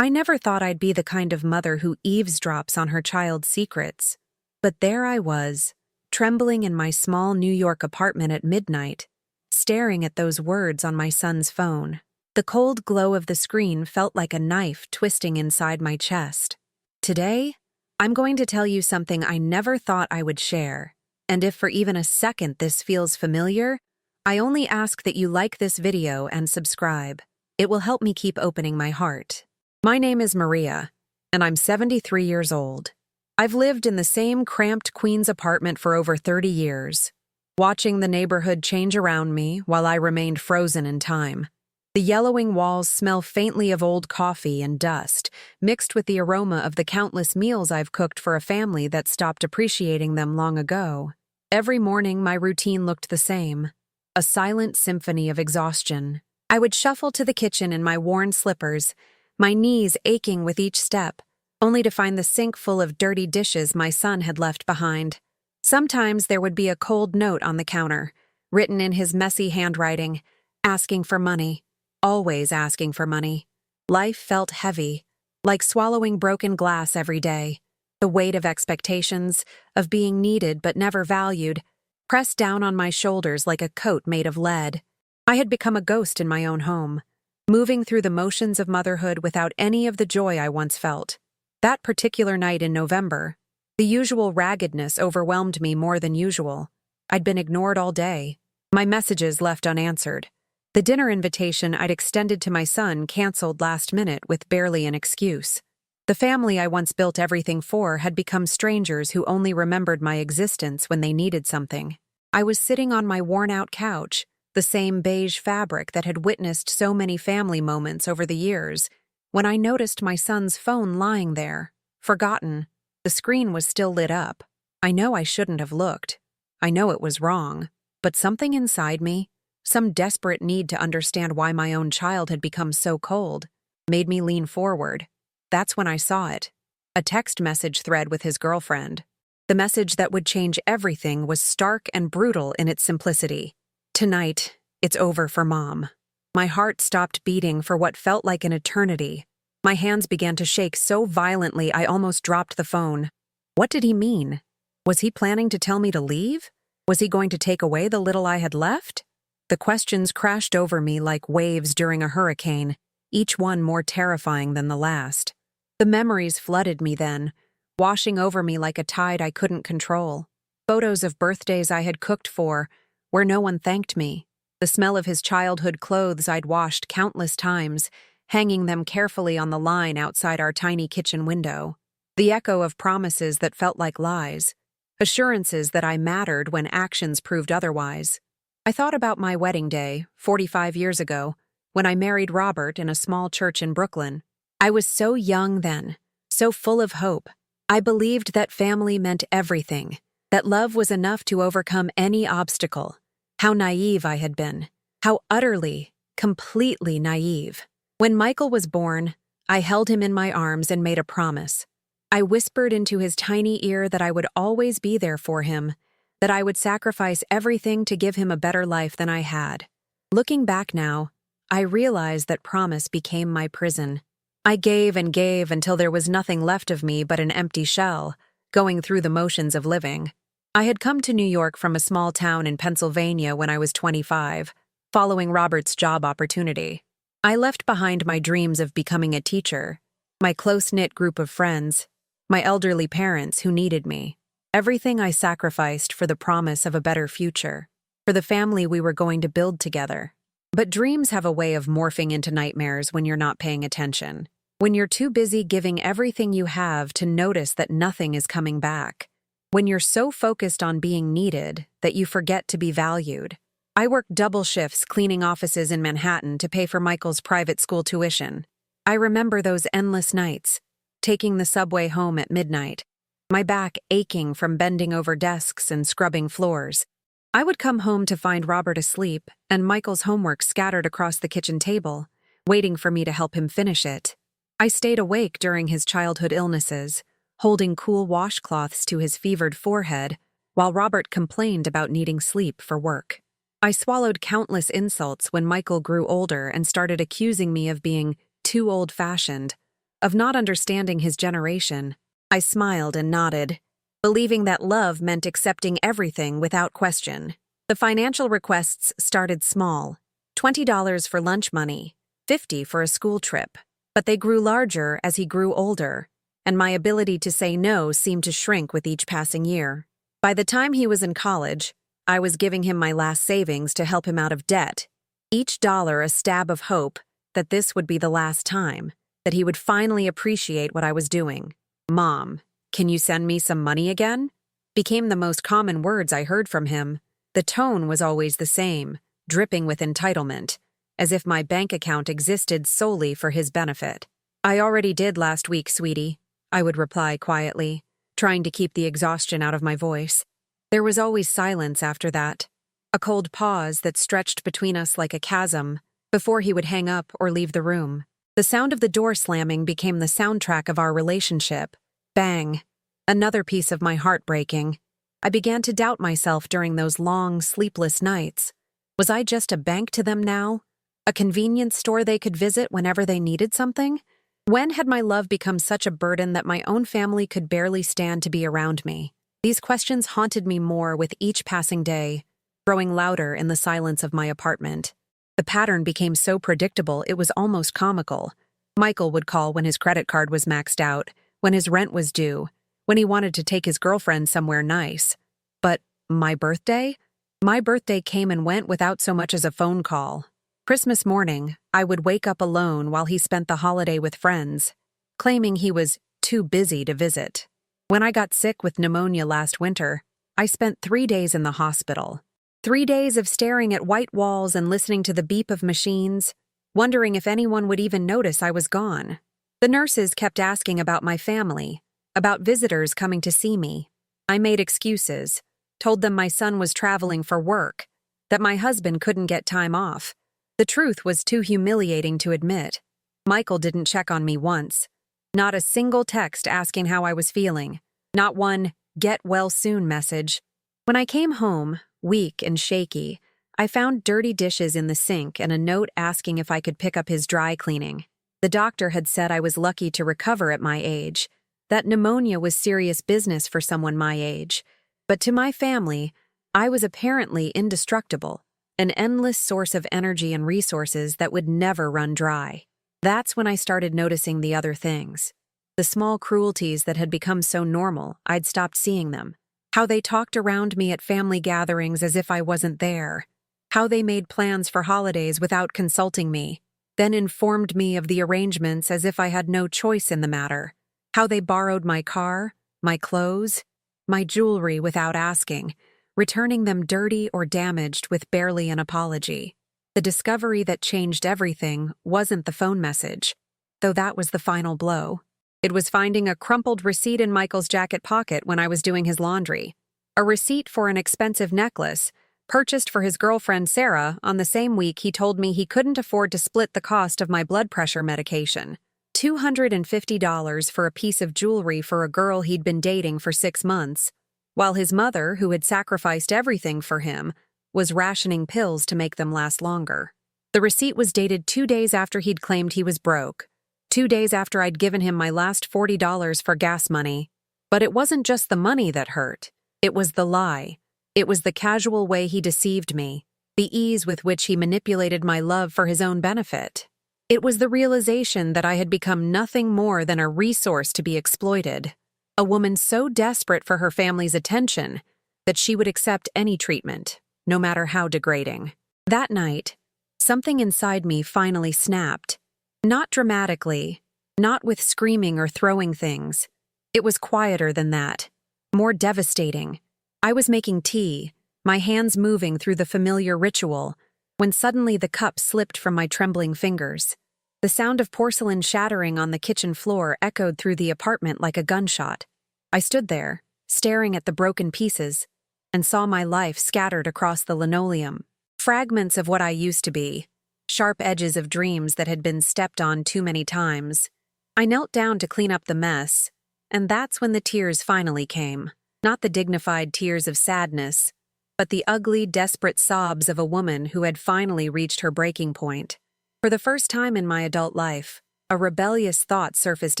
I never thought I'd be the kind of mother who eavesdrops on her child's secrets. But there I was, trembling in my small New York apartment at midnight, staring at those words on my son's phone. The cold glow of the screen felt like a knife twisting inside my chest. Today, I'm going to tell you something I never thought I would share. And if for even a second this feels familiar, I only ask that you like this video and subscribe. It will help me keep opening my heart. My name is Maria, and I'm 73 years old. I've lived in the same cramped Queens apartment for over 30 years, watching the neighborhood change around me while I remained frozen in time. The yellowing walls smell faintly of old coffee and dust, mixed with the aroma of the countless meals I've cooked for a family that stopped appreciating them long ago. Every morning, my routine looked the same, a silent symphony of exhaustion. I would shuffle to the kitchen in my worn slippers, my knees aching with each step, only to find the sink full of dirty dishes my son had left behind. Sometimes there would be a cold note on the counter, written in his messy handwriting, asking for money. Always asking for money. Life felt heavy, like swallowing broken glass every day. The weight of expectations, of being needed but never valued, pressed down on my shoulders like a coat made of lead. I had become a ghost in my own home, moving through the motions of motherhood without any of the joy I once felt. That particular night in November, the usual raggedness overwhelmed me more than usual. I'd been ignored all day, my messages left unanswered. The dinner invitation I'd extended to my son canceled last minute with barely an excuse. The family I once built everything for had become strangers who only remembered my existence when they needed something. I was sitting on my worn-out couch, the same beige fabric that had witnessed so many family moments over the years, when I noticed my son's phone lying there, forgotten. The screen was still lit up. I know I shouldn't have looked. I know it was wrong. But something inside me, some desperate need to understand why my own child had become so cold, made me lean forward. That's when I saw it. A text message thread with his girlfriend. The message that would change everything was stark and brutal in its simplicity. Tonight, it's over for Mom. My heart stopped beating for what felt like an eternity. My hands began to shake so violently I almost dropped the phone. What did he mean? Was he planning to tell me to leave? Was he going to take away the little I had left? The questions crashed over me like waves during a hurricane, each one more terrifying than the last. The memories flooded me then, washing over me like a tide I couldn't control. Photos of birthdays I had cooked for, where no one thanked me. The smell of his childhood clothes I'd washed countless times, hanging them carefully on the line outside our tiny kitchen window. The echo of promises that felt like lies, assurances that I mattered when actions proved otherwise. I thought about my wedding day, 45 years ago, when I married Robert in a small church in Brooklyn. I was so young then, so full of hope. I believed that family meant everything, that love was enough to overcome any obstacle. How naive I had been. How utterly, completely naive. When Michael was born, I held him in my arms and made a promise. I whispered into his tiny ear that I would always be there for him, that I would sacrifice everything to give him a better life than I had. Looking back now, I realized that promise became my prison. I gave and gave until there was nothing left of me but an empty shell, going through the motions of living. I had come to New York from a small town in Pennsylvania when I was 25, following Robert's job opportunity. I left behind my dreams of becoming a teacher, my close-knit group of friends, my elderly parents who needed me. Everything I sacrificed for the promise of a better future, for the family we were going to build together. But dreams have a way of morphing into nightmares when you're not paying attention, when you're too busy giving everything you have to notice that nothing is coming back, when you're so focused on being needed that you forget to be valued. I worked double shifts cleaning offices in Manhattan to pay for Michael's private school tuition. I remember those endless nights, taking the subway home at midnight, my back aching from bending over desks and scrubbing floors. I would come home to find Robert asleep and Michael's homework scattered across the kitchen table, waiting for me to help him finish it. I stayed awake during his childhood illnesses, holding cool washcloths to his fevered forehead, while Robert complained about needing sleep for work. I swallowed countless insults when Michael grew older and started accusing me of being too old-fashioned, of not understanding his generation. I smiled and nodded, believing that love meant accepting everything without question. The financial requests started small, $20 for lunch money, $50 for a school trip, but they grew larger as he grew older, and my ability to say no seemed to shrink with each passing year. By the time he was in college, I was giving him my last savings to help him out of debt, each dollar a stab of hope that this would be the last time, that he would finally appreciate what I was doing. "Mom, can you send me some money again?" became the most common words I heard from him. The tone was always the same, dripping with entitlement, as if my bank account existed solely for his benefit. "I already did last week, sweetie," I would reply quietly, trying to keep the exhaustion out of my voice. There was always silence after that, a cold pause that stretched between us like a chasm, before he would hang up or leave the room. The sound of the door slamming became the soundtrack of our relationship. Bang. Another piece of my heart breaking. I began to doubt myself during those long, sleepless nights. Was I just a bank to them now? A convenience store they could visit whenever they needed something? When had my love become such a burden that my own family could barely stand to be around me? These questions haunted me more with each passing day, growing louder in the silence of my apartment. The pattern became so predictable it was almost comical. Michael would call when his credit card was maxed out, when his rent was due, when he wanted to take his girlfriend somewhere nice. But my birthday? My birthday came and went without so much as a phone call. Christmas morning, I would wake up alone while he spent the holiday with friends, claiming he was too busy to visit. When I got sick with pneumonia last winter, I spent 3 days in the hospital. 3 days of staring at white walls and listening to the beep of machines, wondering if anyone would even notice I was gone. The nurses kept asking about my family, about visitors coming to see me. I made excuses, told them my son was traveling for work, that my husband couldn't get time off. The truth was too humiliating to admit. Michael didn't check on me once. Not a single text asking how I was feeling. Not one "get well soon" message. When I came home, weak and shaky, I found dirty dishes in the sink and a note asking if I could pick up his dry cleaning. The doctor had said I was lucky to recover at my age, that pneumonia was serious business for someone my age. But to my family, I was apparently indestructible, an endless source of energy and resources that would never run dry. That's when I started noticing the other things. The small cruelties that had become so normal, I'd stopped seeing them. How they talked around me at family gatherings as if I wasn't there. How they made plans for holidays without consulting me, then informed me of the arrangements as if I had no choice in the matter. How they borrowed my car, my clothes, my jewelry without asking, returning them dirty or damaged with barely an apology. The discovery that changed everything wasn't the phone message, though that was the final blow. It was finding a crumpled receipt in Michael's jacket pocket when I was doing his laundry. A receipt for an expensive necklace, purchased for his girlfriend Sarah on the same week he told me he couldn't afford to split the cost of my blood pressure medication. $250 for a piece of jewelry for a girl he'd been dating for 6 months, while his mother, who had sacrificed everything for him, was rationing pills to make them last longer. The receipt was dated 2 days after he'd claimed he was broke, 2 days after I'd given him my last $40 for gas money. But it wasn't just the money that hurt. It was the lie. It was the casual way he deceived me, the ease with which he manipulated my love for his own benefit. It was the realization that I had become nothing more than a resource to be exploited, a woman so desperate for her family's attention that she would accept any treatment, no matter how degrading. That night, something inside me finally snapped. Not dramatically, not with screaming or throwing things. It was quieter than that, more devastating. I was making tea, my hands moving through the familiar ritual, when suddenly the cup slipped from my trembling fingers. The sound of porcelain shattering on the kitchen floor echoed through the apartment like a gunshot. I stood there, staring at the broken pieces, and saw my life scattered across the linoleum. Fragments of what I used to be, sharp edges of dreams that had been stepped on too many times. I knelt down to clean up the mess, and that's when the tears finally came. Not the dignified tears of sadness, but the ugly, desperate sobs of a woman who had finally reached her breaking point. For the first time in my adult life, A rebellious thought surfaced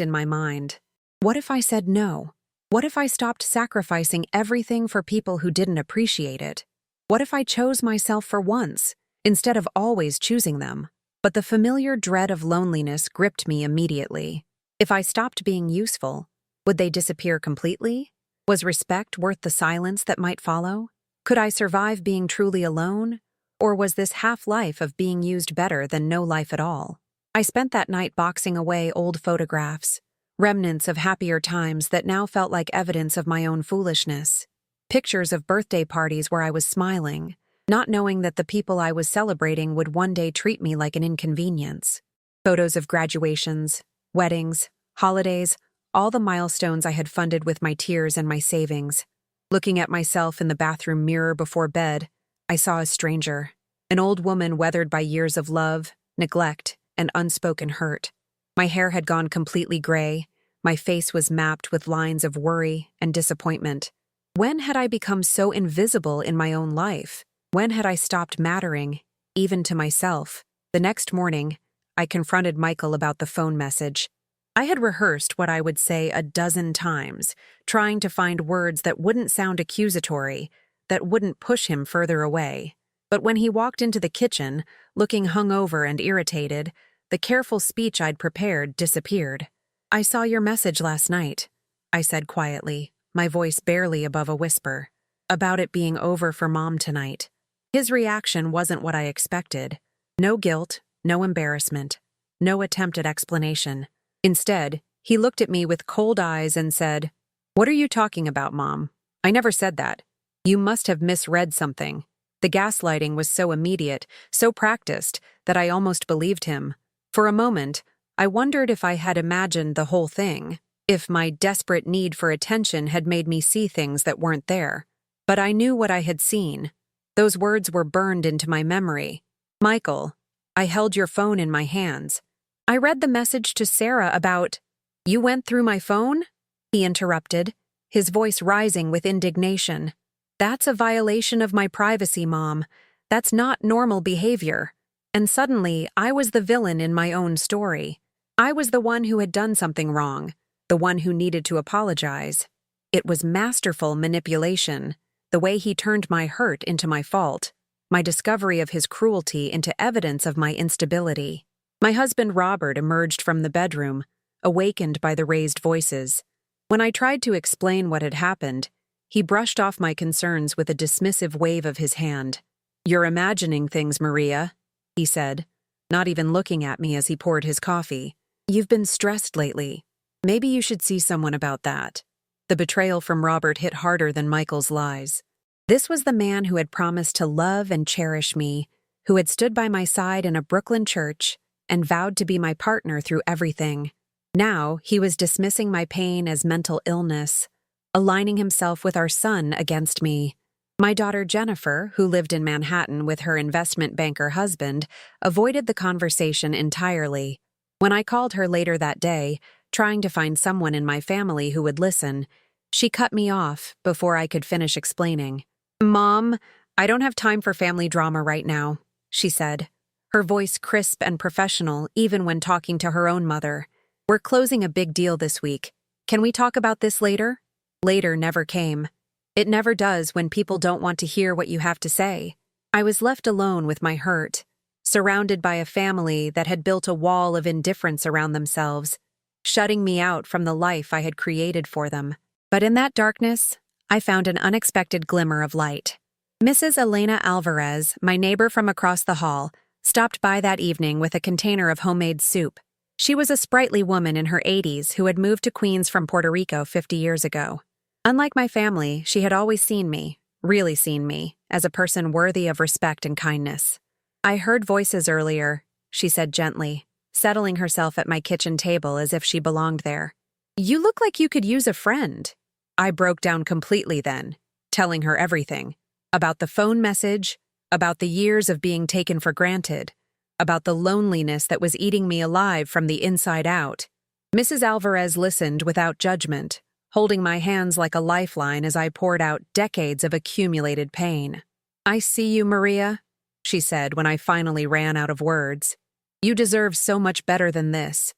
in my mind. What if I said no? What if I stopped sacrificing everything for people who didn't appreciate it? What if I chose myself for once, instead of always choosing them? But the familiar dread of loneliness gripped me immediately. If I stopped being useful, would they disappear completely? Was respect worth the silence that might follow? Could I survive being truly alone? Or was this half-life of being used better than no life at all? I spent that night boxing away old photographs, remnants of happier times that now felt like evidence of my own foolishness. Pictures of birthday parties where I was smiling, not knowing that the people I was celebrating would one day treat me like an inconvenience. Photos of graduations, weddings, holidays, all the milestones I had funded with my tears and my savings. Looking at myself in the bathroom mirror before bed, I saw a stranger, an old woman weathered by years of love, neglect, and unspoken hurt. My hair had gone completely gray. My face was mapped with lines of worry and disappointment. When had I become so invisible in my own life? When had I stopped mattering, even to myself? The next morning, I confronted Michael about the phone message. I had rehearsed what I would say a dozen times, trying to find words that wouldn't sound accusatory, that wouldn't push him further away. But when he walked into the kitchen, looking hungover and irritated, the careful speech I'd prepared disappeared. "I saw your message last night," I said quietly, my voice barely above a whisper, "about it being over for Mom tonight." His reaction wasn't what I expected. No guilt, no embarrassment, no attempt at explanation. Instead, he looked at me with cold eyes and said, "What are you talking about, Mom? I never said that. You must have misread something." The gaslighting was so immediate, so practiced, that I almost believed him. For a moment, I wondered if I had imagined the whole thing, if my desperate need for attention had made me see things that weren't there. But I knew what I had seen. Those words were burned into my memory. "Michael, I held your phone in my hands. I read the message to Sarah about—" "You went through my phone?" he interrupted, his voice rising with indignation. "That's a violation of my privacy, Mom. That's not normal behavior." And suddenly, I was the villain in my own story. I was the one who had done something wrong, the one who needed to apologize. It was masterful manipulation, the way he turned my hurt into my fault, my discovery of his cruelty into evidence of my instability. My husband Robert emerged from the bedroom, awakened by the raised voices. When I tried to explain what had happened, he brushed off my concerns with a dismissive wave of his hand. "You're imagining things, Maria," he said, not even looking at me as he poured his coffee. "You've been stressed lately. Maybe you should see someone about that." The betrayal from Robert hit harder than Michael's lies. This was the man who had promised to love and cherish me, who had stood by my side in a Brooklyn church and vowed to be my partner through everything. Now, he was dismissing my pain as mental illness, aligning himself with our son against me. My daughter Jennifer, who lived in Manhattan with her investment banker husband, avoided the conversation entirely. When I called her later that day, trying to find someone in my family who would listen, she cut me off before I could finish explaining. "Mom, I don't have time for family drama right now," she said, her voice crisp and professional even when talking to her own mother. "We're closing a big deal this week. Can we talk about this later?" Later never came. It never does when people don't want to hear what you have to say. I was left alone with my hurt, surrounded by a family that had built a wall of indifference around themselves, shutting me out from the life I had created for them. But in that darkness, I found an unexpected glimmer of light. Mrs. Elena Alvarez, my neighbor from across the hall, stopped by that evening with a container of homemade soup. She was a sprightly woman in her 80s who had moved to Queens from Puerto Rico 50 years ago. Unlike my family, she had always seen me, really seen me, as a person worthy of respect and kindness. "I heard voices earlier," she said gently, settling herself at my kitchen table as if she belonged there. "You look like you could use a friend." I broke down completely then, telling her everything. About the phone message, about the years of being taken for granted, about the loneliness that was eating me alive from the inside out. Mrs. Alvarez listened without judgment, holding my hands like a lifeline as I poured out decades of accumulated pain. "I see you, Maria," she said when I finally ran out of words. "You deserve so much better than this.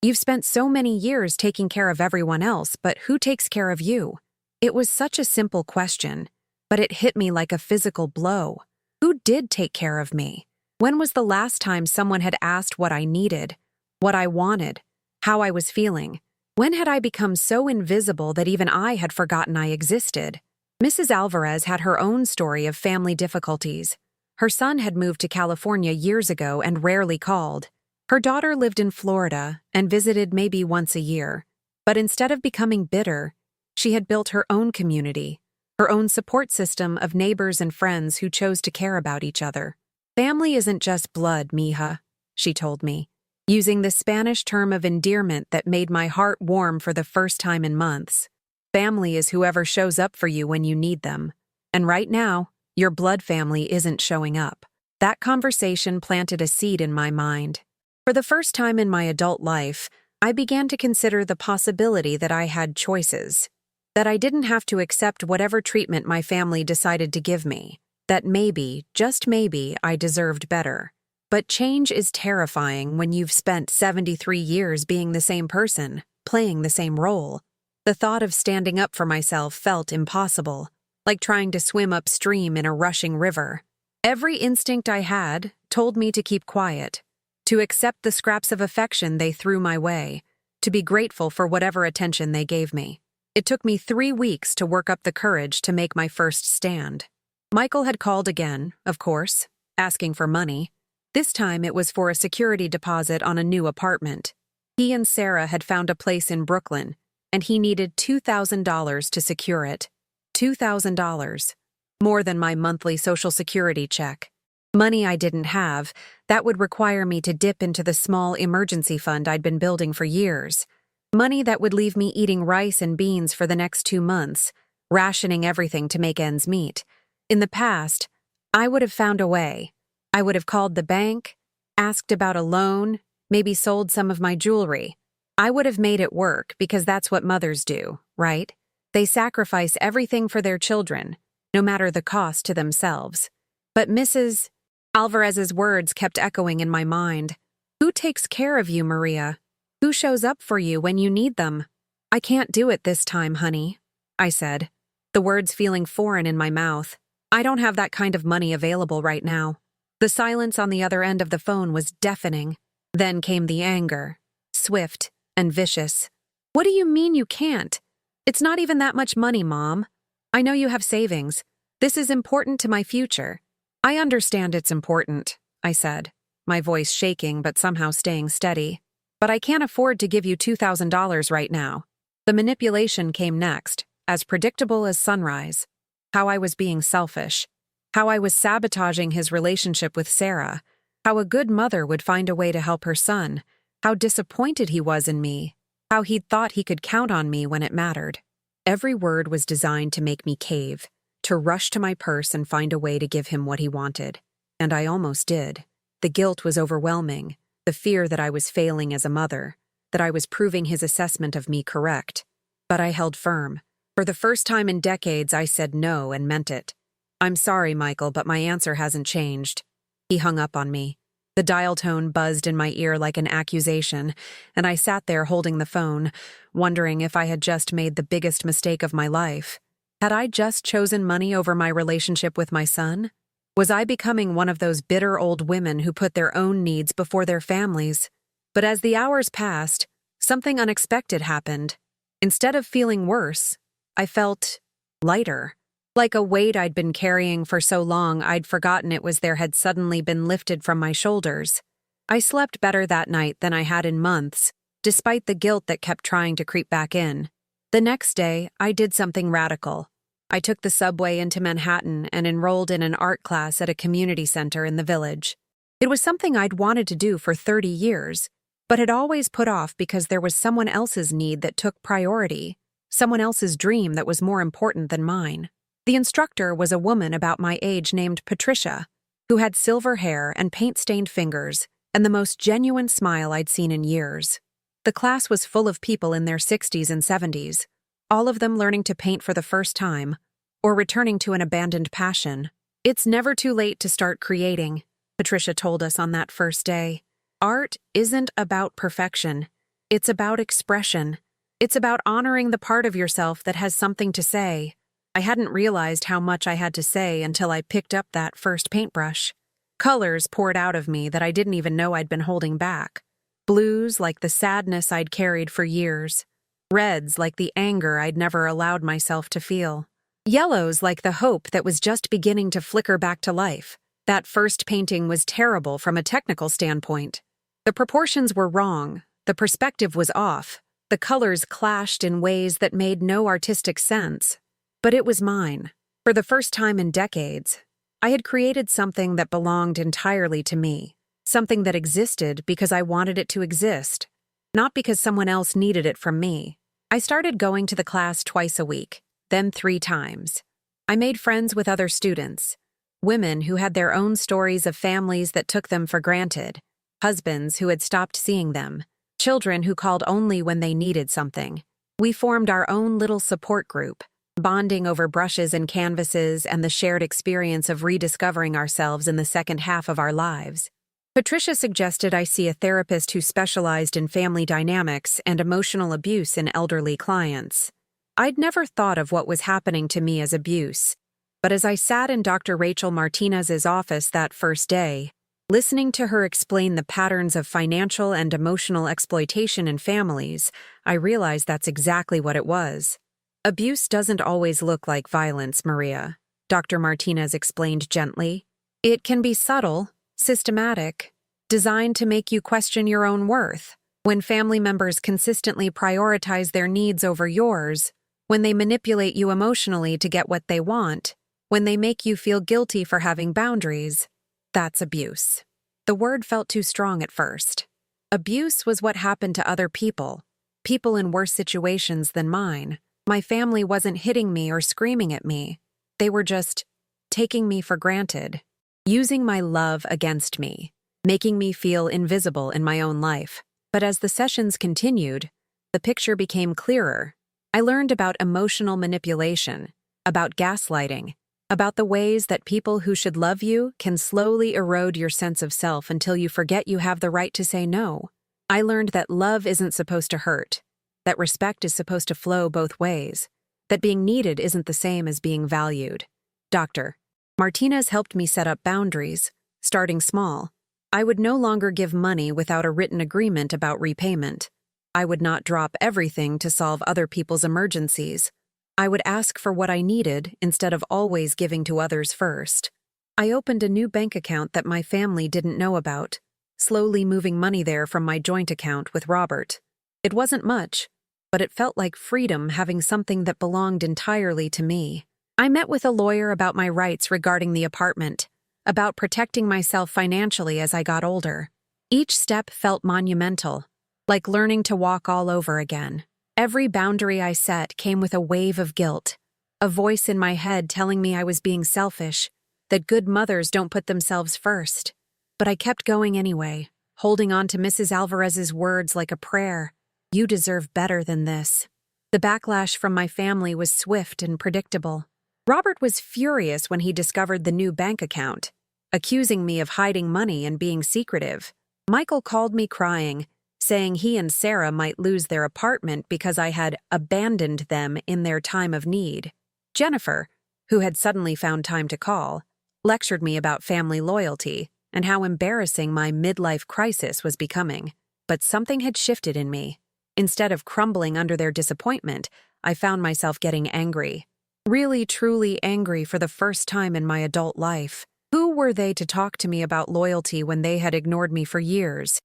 You've spent so many years taking care of everyone else, but who takes care of you? It was such a simple question, but it hit me like a physical blow. Who did take care of me? When was the last time someone had asked what I needed, what I wanted, how I was feeling? When had I become so invisible that even I had forgotten I existed? Mrs. Alvarez had her own story of family difficulties. Her son had moved to California years ago and rarely called. Her daughter lived in Florida and visited maybe once a year. But instead of becoming bitter, she had built her own community, her own support system of neighbors and friends who chose to care about each other. Family isn't just blood, mija, she told me, using the Spanish term of endearment that made my heart warm for the first time in months. Family is whoever shows up for you when you need them. And right now, your blood family isn't showing up. That conversation planted a seed in my mind. For the first time in my adult life, I began to consider the possibility that I had choices, that I didn't have to accept whatever treatment my family decided to give me, that maybe, just maybe, I deserved better. But change is terrifying when you've spent 73 years being the same person, playing the same role. The thought of standing up for myself felt impossible, like trying to swim upstream in a rushing river. Every instinct I had told me to keep quiet, to accept the scraps of affection they threw my way, to be grateful for whatever attention they gave me. It took me 3 weeks to work up the courage to make my first stand. Michael had called again, of course, asking for money. This time it was for a security deposit on a new apartment. He and Sarah had found a place in Brooklyn, and he needed $2,000 to secure it. $2,000. More than my monthly Social Security check. Money I didn't have, that would require me to dip into the small emergency fund I'd been building for years. Money that would leave me eating rice and beans for the next 2 months, rationing everything to make ends meet. In the past, I would have found a way. I would have called the bank, asked about a loan, maybe sold some of my jewelry. I would have made it work because that's what mothers do, right? They sacrifice everything for their children, no matter the cost to themselves. But Mrs. Alvarez's words kept echoing in my mind. Who takes care of you, Maria? Who shows up for you when you need them? I can't do it this time, honey, I said, the words feeling foreign in my mouth. I don't have that kind of money available right now. The silence on the other end of the phone was deafening. Then came the anger, swift and vicious. What do you mean you can't? It's not even that much money, Mom. I know you have savings. This is important to my future. I understand it's important, I said, my voice shaking but somehow staying steady. But I can't afford to give you $2,000 right now. The manipulation came next, as predictable as sunrise. How I was being selfish. How I was sabotaging his relationship with Sarah. How a good mother would find a way to help her son. How disappointed he was in me. How he'd thought he could count on me when it mattered. Every word was designed to make me cave, to rush to my purse and find a way to give him what he wanted. And I almost did. The guilt was overwhelming, the fear that I was failing as a mother, that I was proving his assessment of me correct. But I held firm. For the first time in decades, I said no and meant it. I'm sorry, Michael, but my answer hasn't changed. He hung up on me. The dial tone buzzed in my ear like an accusation, and I sat there holding the phone, wondering if I had just made the biggest mistake of my life. Had I just chosen money over my relationship with my son? Was I becoming one of those bitter old women who put their own needs before their families? But as the hours passed, something unexpected happened. Instead of feeling worse, I felt lighter. Like a weight I'd been carrying for so long I'd forgotten it was there had suddenly been lifted from my shoulders. I slept better that night than I had in months, despite the guilt that kept trying to creep back in. The next day, I did something radical. I took the subway into Manhattan and enrolled in an art class at a community center in the village. It was something I'd wanted to do for 30 years, but had always put off because there was someone else's need that took priority, someone else's dream that was more important than mine. The instructor was a woman about my age named Patricia, who had silver hair and paint-stained fingers and the most genuine smile I'd seen in years. The class was full of people in their 60s and 70s, all of them learning to paint for the first time, or returning to an abandoned passion. It's never too late to start creating, Patricia told us on that first day. Art isn't about perfection. It's about expression. It's about honoring the part of yourself that has something to say. I hadn't realized how much I had to say until I picked up that first paintbrush. Colors poured out of me that I didn't even know I'd been holding back. Blues like the sadness I'd carried for years. Reds like the anger I'd never allowed myself to feel. Yellows like the hope that was just beginning to flicker back to life. That first painting was terrible from a technical standpoint. The proportions were wrong, the perspective was off, the colors clashed in ways that made no artistic sense. But it was mine. For the first time in decades, I had created something that belonged entirely to me. Something that existed because I wanted it to exist, not because someone else needed it from me. I started going to the class twice a week, then 3 times. I made friends with other students, women who had their own stories of families that took them for granted, husbands who had stopped seeing them, children who called only when they needed something. We formed our own little support group, bonding over brushes and canvases and the shared experience of rediscovering ourselves in the second half of our lives. Patricia suggested I see a therapist who specialized in family dynamics and emotional abuse in elderly clients. I'd never thought of what was happening to me as abuse, but as I sat in Dr. Rachel Martinez's office that first day, listening to her explain the patterns of financial and emotional exploitation in families, I realized that's exactly what it was. Abuse doesn't always look like violence, Maria, Dr. Martinez explained gently. It can be subtle, systematic, designed to make you question your own worth. When family members consistently prioritize their needs over yours, when they manipulate you emotionally to get what they want, when they make you feel guilty for having boundaries, that's abuse. The word felt too strong at first. Abuse was what happened to other people, people in worse situations than mine. My family wasn't hitting me or screaming at me. They were just taking me for granted, using my love against me, making me feel invisible in my own life. But as the sessions continued, the picture became clearer. I learned about emotional manipulation, about gaslighting, about the ways that people who should love you can slowly erode your sense of self until you forget you have the right to say no. I learned that love isn't supposed to hurt, that respect is supposed to flow both ways, that being needed isn't the same as being valued. Dr. Martinez helped me set up boundaries, starting small. I would no longer give money without a written agreement about repayment. I would not drop everything to solve other people's emergencies. I would ask for what I needed instead of always giving to others first. I opened a new bank account that my family didn't know about, slowly moving money there from my joint account with Robert. It wasn't much, but it felt like freedom having something that belonged entirely to me. I met with a lawyer about my rights regarding the apartment, about protecting myself financially as I got older. Each step felt monumental, like learning to walk all over again. Every boundary I set came with a wave of guilt, a voice in my head telling me I was being selfish, that good mothers don't put themselves first. But I kept going anyway, holding on to Mrs. Alvarez's words like a prayer. You deserve better than this. The backlash from my family was swift and predictable. Robert was furious when he discovered the new bank account, accusing me of hiding money and being secretive. Michael called me crying, saying he and Sarah might lose their apartment because I had abandoned them in their time of need. Jennifer, who had suddenly found time to call, lectured me about family loyalty and how embarrassing my midlife crisis was becoming. But something had shifted in me. Instead of crumbling under their disappointment, I found myself getting angry. Really, truly angry for the first time in my adult life. Who were they to talk to me about loyalty when they had ignored me for years?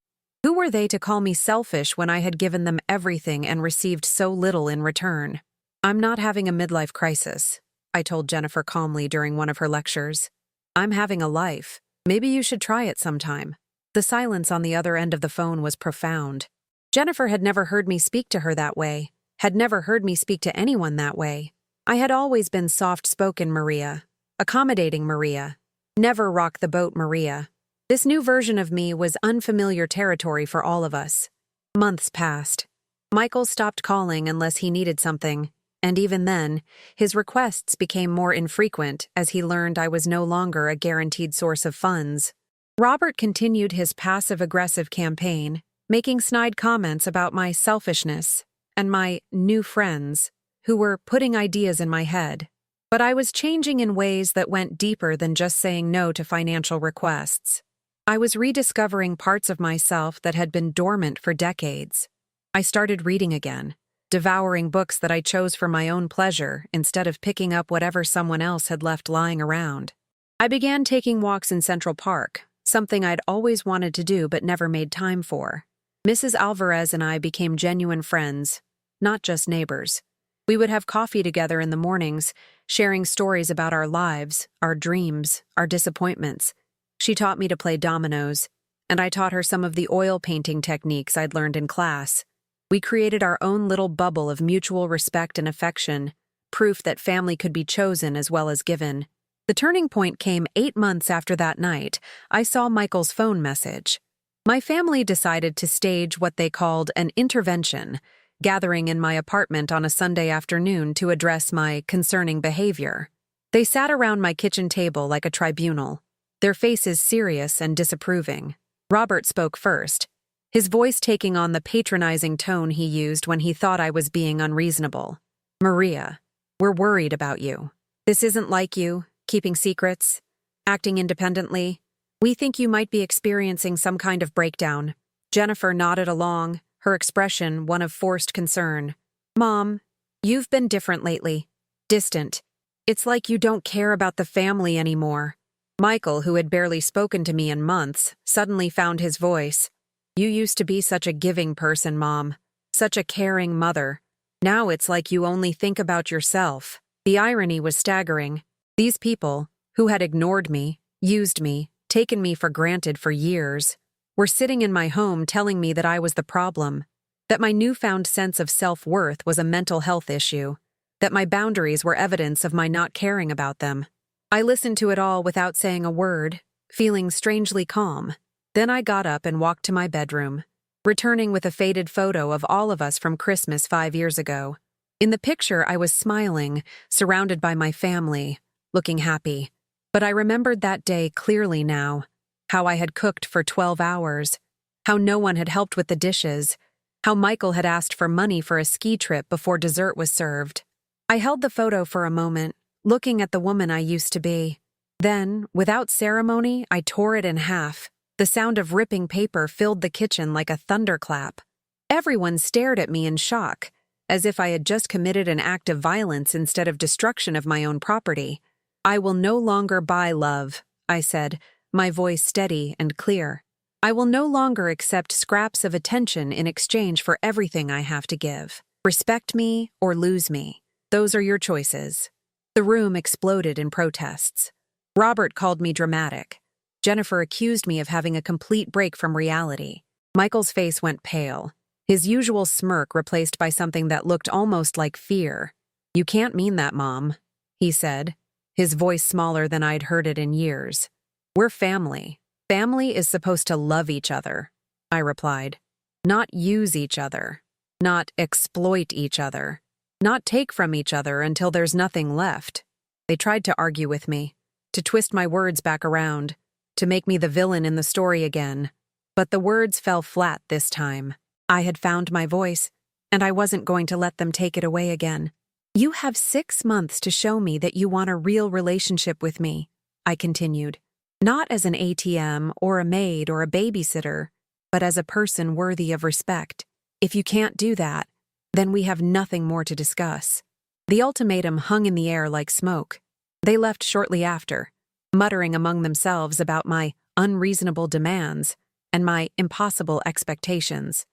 Who were they to call me selfish when I had given them everything and received so little in return? I'm not having a midlife crisis, I told Jennifer calmly during one of her lectures. I'm having a life. Maybe you should try it sometime. The silence on the other end of the phone was profound. Jennifer had never heard me speak to her that way, had never heard me speak to anyone that way. I had always been soft-spoken Maria, accommodating Maria, never rock the boat Maria. This new version of me was unfamiliar territory for all of us. Months passed. Michael stopped calling unless he needed something, and even then, his requests became more infrequent as he learned I was no longer a guaranteed source of funds. Robert continued his passive-aggressive campaign, making snide comments about my selfishness and my new friends who were putting ideas in my head. But I was changing in ways that went deeper than just saying no to financial requests. I was rediscovering parts of myself that had been dormant for decades. I started reading again, devouring books that I chose for my own pleasure instead of picking up whatever someone else had left lying around. I began taking walks in Central Park, something I'd always wanted to do but never made time for. Mrs. Alvarez and I became genuine friends, not just neighbors. We would have coffee together in the mornings, sharing stories about our lives, our dreams, our disappointments. She taught me to play dominoes, and I taught her some of the oil painting techniques I'd learned in class. We created our own little bubble of mutual respect and affection, proof that family could be chosen as well as given. The turning point came 8 months after that night. I saw Michael's phone message. My family decided to stage what they called an intervention, gathering in my apartment on a Sunday afternoon to address my concerning behavior. They sat around my kitchen table like a tribunal, their faces serious and disapproving. Robert spoke first, his voice taking on the patronizing tone he used when he thought I was being unreasonable. "Maria, we're worried about you. This isn't like you, keeping secrets, acting independently. We think you might be experiencing some kind of breakdown." Jennifer nodded along, her expression one of forced concern. "Mom, you've been different lately. Distant. It's like you don't care about the family anymore." Michael, who had barely spoken to me in months, suddenly found his voice. "You used to be such a giving person, Mom. Such a caring mother. Now it's like you only think about yourself." The irony was staggering. These people, who had ignored me, used me, taken me for granted for years, were sitting in my home telling me that I was the problem, that my newfound sense of self-worth was a mental health issue, that my boundaries were evidence of my not caring about them. I listened to it all without saying a word, feeling strangely calm. Then I got up and walked to my bedroom, returning with a faded photo of all of us from Christmas 5 years ago. In the picture, I was smiling, surrounded by my family, looking happy. But I remembered that day clearly now. How I had cooked for 12 hours, how no one had helped with the dishes, how Michael had asked for money for a ski trip before dessert was served. I held the photo for a moment, looking at the woman I used to be. Then, without ceremony, I tore it in half. The sound of ripping paper filled the kitchen like a thunderclap. Everyone stared at me in shock, as if I had just committed an act of violence instead of destruction of my own property. "I will no longer buy love," I said, my voice steady and clear. "I will no longer accept scraps of attention in exchange for everything I have to give. Respect me or lose me. Those are your choices." The room exploded in protests. Robert called me dramatic. Jennifer accused me of having a complete break from reality. Michael's face went pale, his usual smirk replaced by something that looked almost like fear. "You can't mean that, Mom," he said, his voice smaller than I'd heard it in years. "We're family. Family is supposed to love each other," I replied. "Not use each other. Not exploit each other. Not take from each other until there's nothing left." They tried to argue with me, to twist my words back around, to make me the villain in the story again. But the words fell flat this time. I had found my voice, and I wasn't going to let them take it away again. "You have 6 months to show me that you want a real relationship with me," I continued. "Not as an ATM or a maid or a babysitter, but as a person worthy of respect. If you can't do that, then we have nothing more to discuss." The ultimatum hung in the air like smoke. They left shortly after, muttering among themselves about my unreasonable demands and my impossible expectations.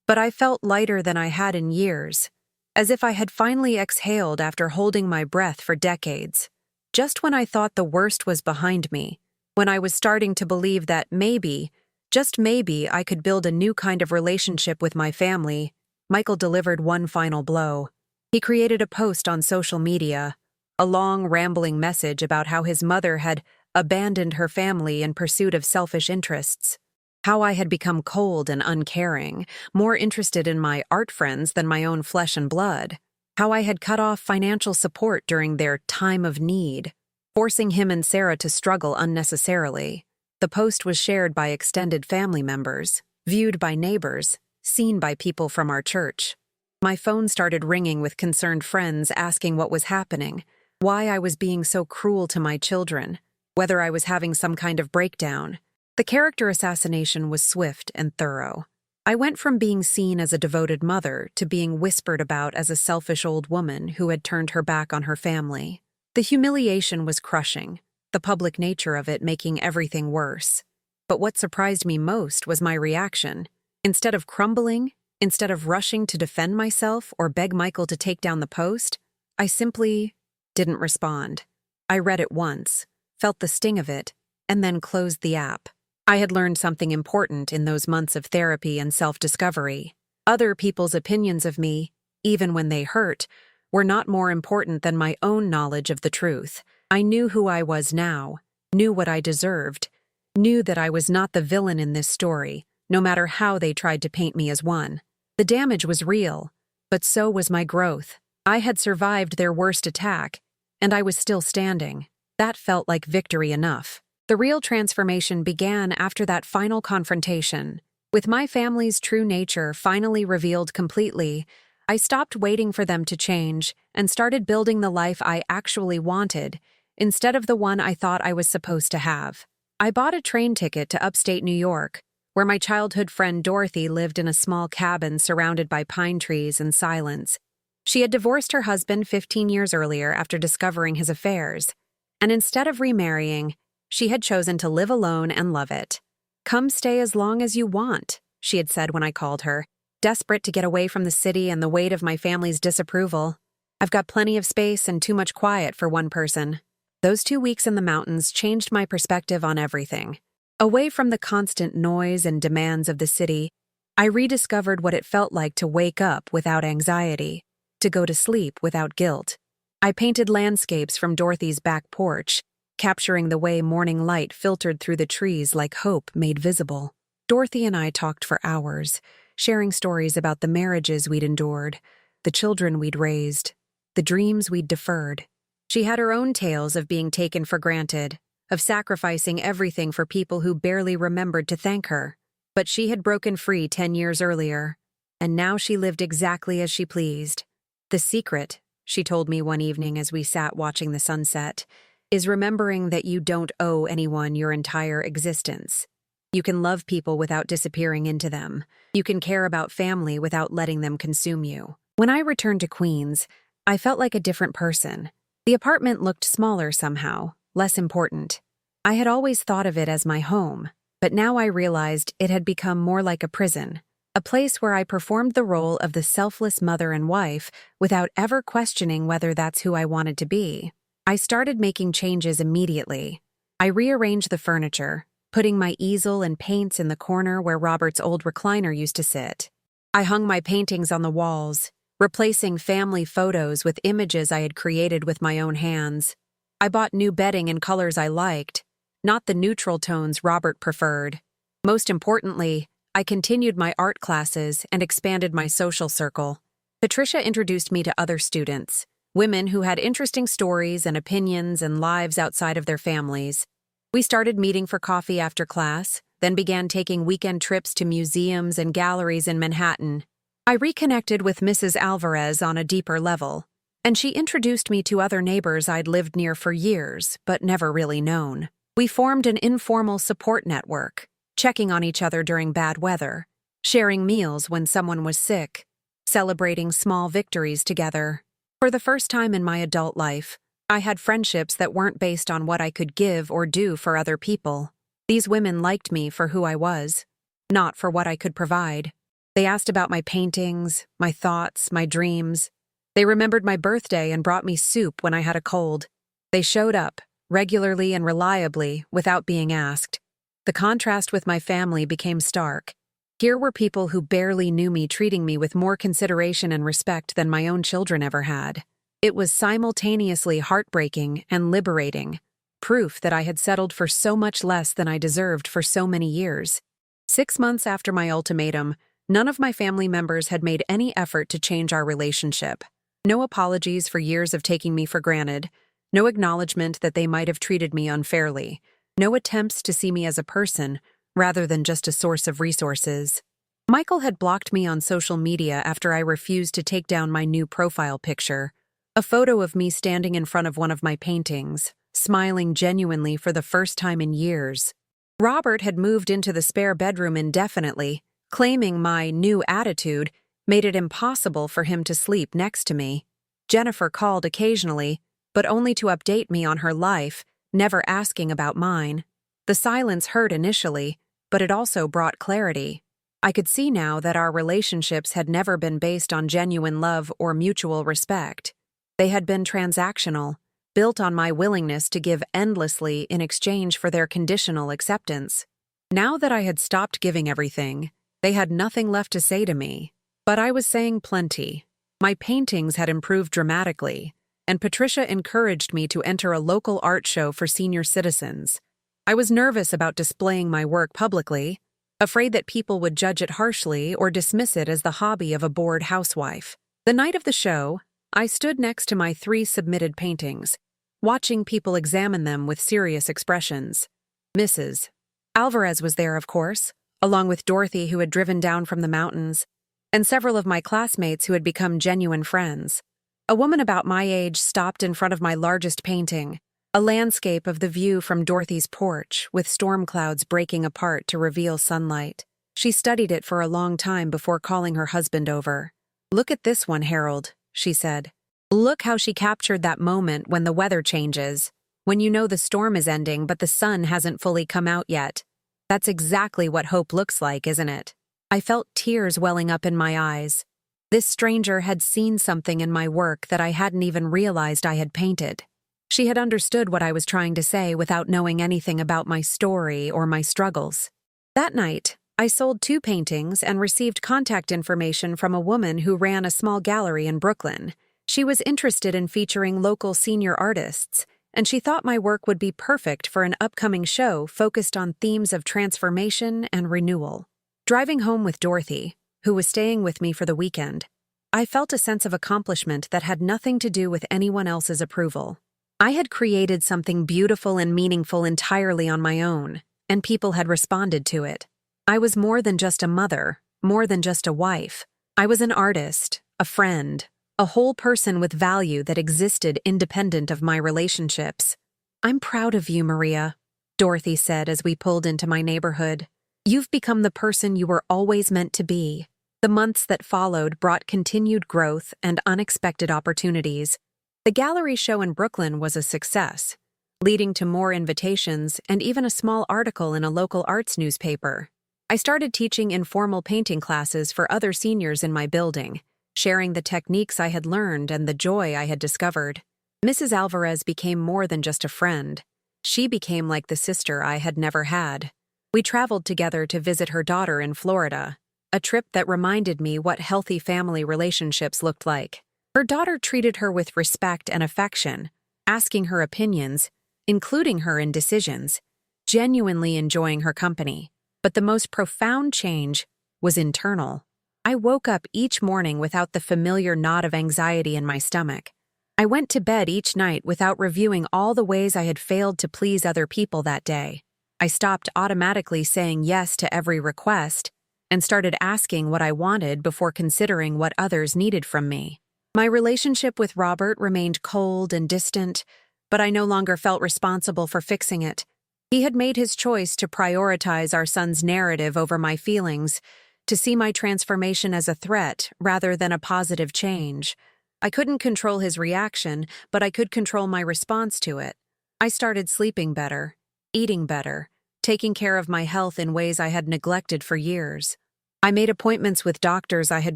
But I felt lighter than I had in years, as if I had finally exhaled after holding my breath for decades. Just when I thought the worst was behind me, when I was starting to believe that maybe, just maybe, I could build a new kind of relationship with my family, Michael delivered one final blow. He created a post on social media, a long, rambling message about how his mother had abandoned her family in pursuit of selfish interests, how I had become cold and uncaring, more interested in my art friends than my own flesh and blood, how I had cut off financial support during their time of need, forcing him and Sarah to struggle unnecessarily. The post was shared by extended family members. viewed by neighbors, seen by people from our church. My phone started ringing with concerned friends asking what was happening, why I was being so cruel to my children, whether I was having some kind of breakdown. The character assassination was swift and thorough. I went from being seen as a devoted mother to being whispered about as a selfish old woman who had turned her back on her family. The humiliation was crushing, the public nature of it making everything worse. But what surprised me most was my reaction. Instead of crumbling, instead of rushing to defend myself or beg Michael to take down the post, I simply didn't respond. I read it once, felt the sting of it, and then closed the app. I had learned something important in those months of therapy and self-discovery. Other people's opinions of me, even when they hurt, were not more important than my own knowledge of the truth. I knew who I was now, knew what I deserved, knew that I was not the villain in this story, no matter how they tried to paint me as one. The damage was real, but so was my growth. I had survived their worst attack, and I was still standing. That felt like victory enough. The real transformation began after that final confrontation. With my family's true nature finally revealed completely, I stopped waiting for them to change and started building the life I actually wanted, instead of the one I thought I was supposed to have. I bought a train ticket to upstate New York, where my childhood friend Dorothy lived in a small cabin surrounded by pine trees and silence. She had divorced her husband 15 years earlier after discovering his affairs, and instead of remarrying, she had chosen to live alone and love it. "Come stay as long as you want," she had said when I called her, desperate to get away from the city and the weight of my family's disapproval. "I've got plenty of space and too much quiet for one person." Those 2 weeks in the mountains changed my perspective on everything. Away from the constant noise and demands of the city, I rediscovered what it felt like to wake up without anxiety, to go to sleep without guilt. I painted landscapes from Dorothy's back porch, capturing the way morning light filtered through the trees like hope made visible. Dorothy and I talked for hours, sharing stories about the marriages we'd endured, the children we'd raised, the dreams we'd deferred. She had her own tales of being taken for granted, of sacrificing everything for people who barely remembered to thank her. But she had broken free 10 years earlier, and now she lived exactly as she pleased. "The secret," she told me one evening as we sat watching the sunset, "is remembering that you don't owe anyone your entire existence. You can love people without disappearing into them. You can care about family without letting them consume you." When I returned to Queens, I felt like a different person. The apartment looked smaller somehow, less important. I had always thought of it as my home, but now I realized it had become more like a prison, a place where I performed the role of the selfless mother and wife without ever questioning whether that's who I wanted to be. I started making changes immediately. I rearranged the furniture, putting my easel and paints in the corner where Robert's old recliner used to sit. I hung my paintings on the walls, replacing family photos with images I had created with my own hands. I bought new bedding in colors I liked, not the neutral tones Robert preferred. Most importantly, I continued my art classes and expanded my social circle. Patricia introduced me to other students, women who had interesting stories and opinions and lives outside of their families. We started meeting for coffee after class, then began taking weekend trips to museums and galleries in Manhattan. I reconnected with Mrs. Alvarez on a deeper level, and she introduced me to other neighbors I'd lived near for years, but never really known. We formed an informal support network, checking on each other during bad weather, sharing meals when someone was sick, celebrating small victories together. For the first time in my adult life, I had friendships that weren't based on what I could give or do for other people. These women liked me for who I was, not for what I could provide. They asked about my paintings, my thoughts, my dreams. They remembered my birthday and brought me soup when I had a cold. They showed up, regularly and reliably, without being asked. The contrast with my family became stark. Here were people who barely knew me treating me with more consideration and respect than my own children ever had. It was simultaneously heartbreaking and liberating, proof that I had settled for so much less than I deserved for so many years. 6 months after my ultimatum, none of my family members had made any effort to change our relationship. No apologies for years of taking me for granted, no acknowledgement that they might have treated me unfairly, no attempts to see me as a person, rather than just a source of resources. Michael had blocked me on social media after I refused to take down my new profile picture, a photo of me standing in front of one of my paintings, smiling genuinely for the first time in years. Robert had moved into the spare bedroom indefinitely, claiming my new attitude made it impossible for him to sleep next to me. Jennifer called occasionally, but only to update me on her life, never asking about mine. The silence hurt initially, but it also brought clarity. I could see now that our relationships had never been based on genuine love or mutual respect. They had been transactional, built on my willingness to give endlessly in exchange for their conditional acceptance. Now that I had stopped giving everything, they had nothing left to say to me. But I was saying plenty. My paintings had improved dramatically, and Patricia encouraged me to enter a local art show for senior citizens. I was nervous about displaying my work publicly, afraid that people would judge it harshly or dismiss it as the hobby of a bored housewife. The night of the show, I stood next to my 3 submitted paintings, watching people examine them with serious expressions. Mrs. Alvarez was there, of course, along with Dorothy, who had driven down from the mountains, and several of my classmates who had become genuine friends. A woman about my age stopped in front of my largest painting, a landscape of the view from Dorothy's porch, with storm clouds breaking apart to reveal sunlight. She studied it for a long time before calling her husband over. "Look at this one, Harold," she said. "Look how she captured that moment when the weather changes, when you know the storm is ending but the sun hasn't fully come out yet. That's exactly what hope looks like, isn't it?" I felt tears welling up in my eyes. This stranger had seen something in my work that I hadn't even realized I had painted. She had understood what I was trying to say without knowing anything about my story or my struggles. That night, I sold 2 paintings and received contact information from a woman who ran a small gallery in Brooklyn. She was interested in featuring local senior artists, and she thought my work would be perfect for an upcoming show focused on themes of transformation and renewal. Driving home with Dorothy, who was staying with me for the weekend, I felt a sense of accomplishment that had nothing to do with anyone else's approval. I had created something beautiful and meaningful entirely on my own, and people had responded to it. I was more than just a mother, more than just a wife. I was an artist, a friend, a whole person with value that existed independent of my relationships. "I'm proud of you, Maria," Dorothy said as we pulled into my neighborhood. "You've become the person you were always meant to be." The months that followed brought continued growth and unexpected opportunities. The gallery show in Brooklyn was a success, leading to more invitations and even a small article in a local arts newspaper. I started teaching informal painting classes for other seniors in my building, sharing the techniques I had learned and the joy I had discovered. Mrs. Alvarez became more than just a friend. She became like the sister I had never had. We traveled together to visit her daughter in Florida, a trip that reminded me what healthy family relationships looked like. Her daughter treated her with respect and affection, asking her opinions, including her in decisions, genuinely enjoying her company. But the most profound change was internal. I woke up each morning without the familiar knot of anxiety in my stomach. I went to bed each night without reviewing all the ways I had failed to please other people that day. I stopped automatically saying yes to every request and started asking what I wanted before considering what others needed from me. My relationship with Robert remained cold and distant, but I no longer felt responsible for fixing it. He had made his choice to prioritize our son's narrative over my feelings, to see my transformation as a threat rather than a positive change. I couldn't control his reaction, but I could control my response to it. I started sleeping better, eating better, taking care of my health in ways I had neglected for years. I made appointments with doctors I had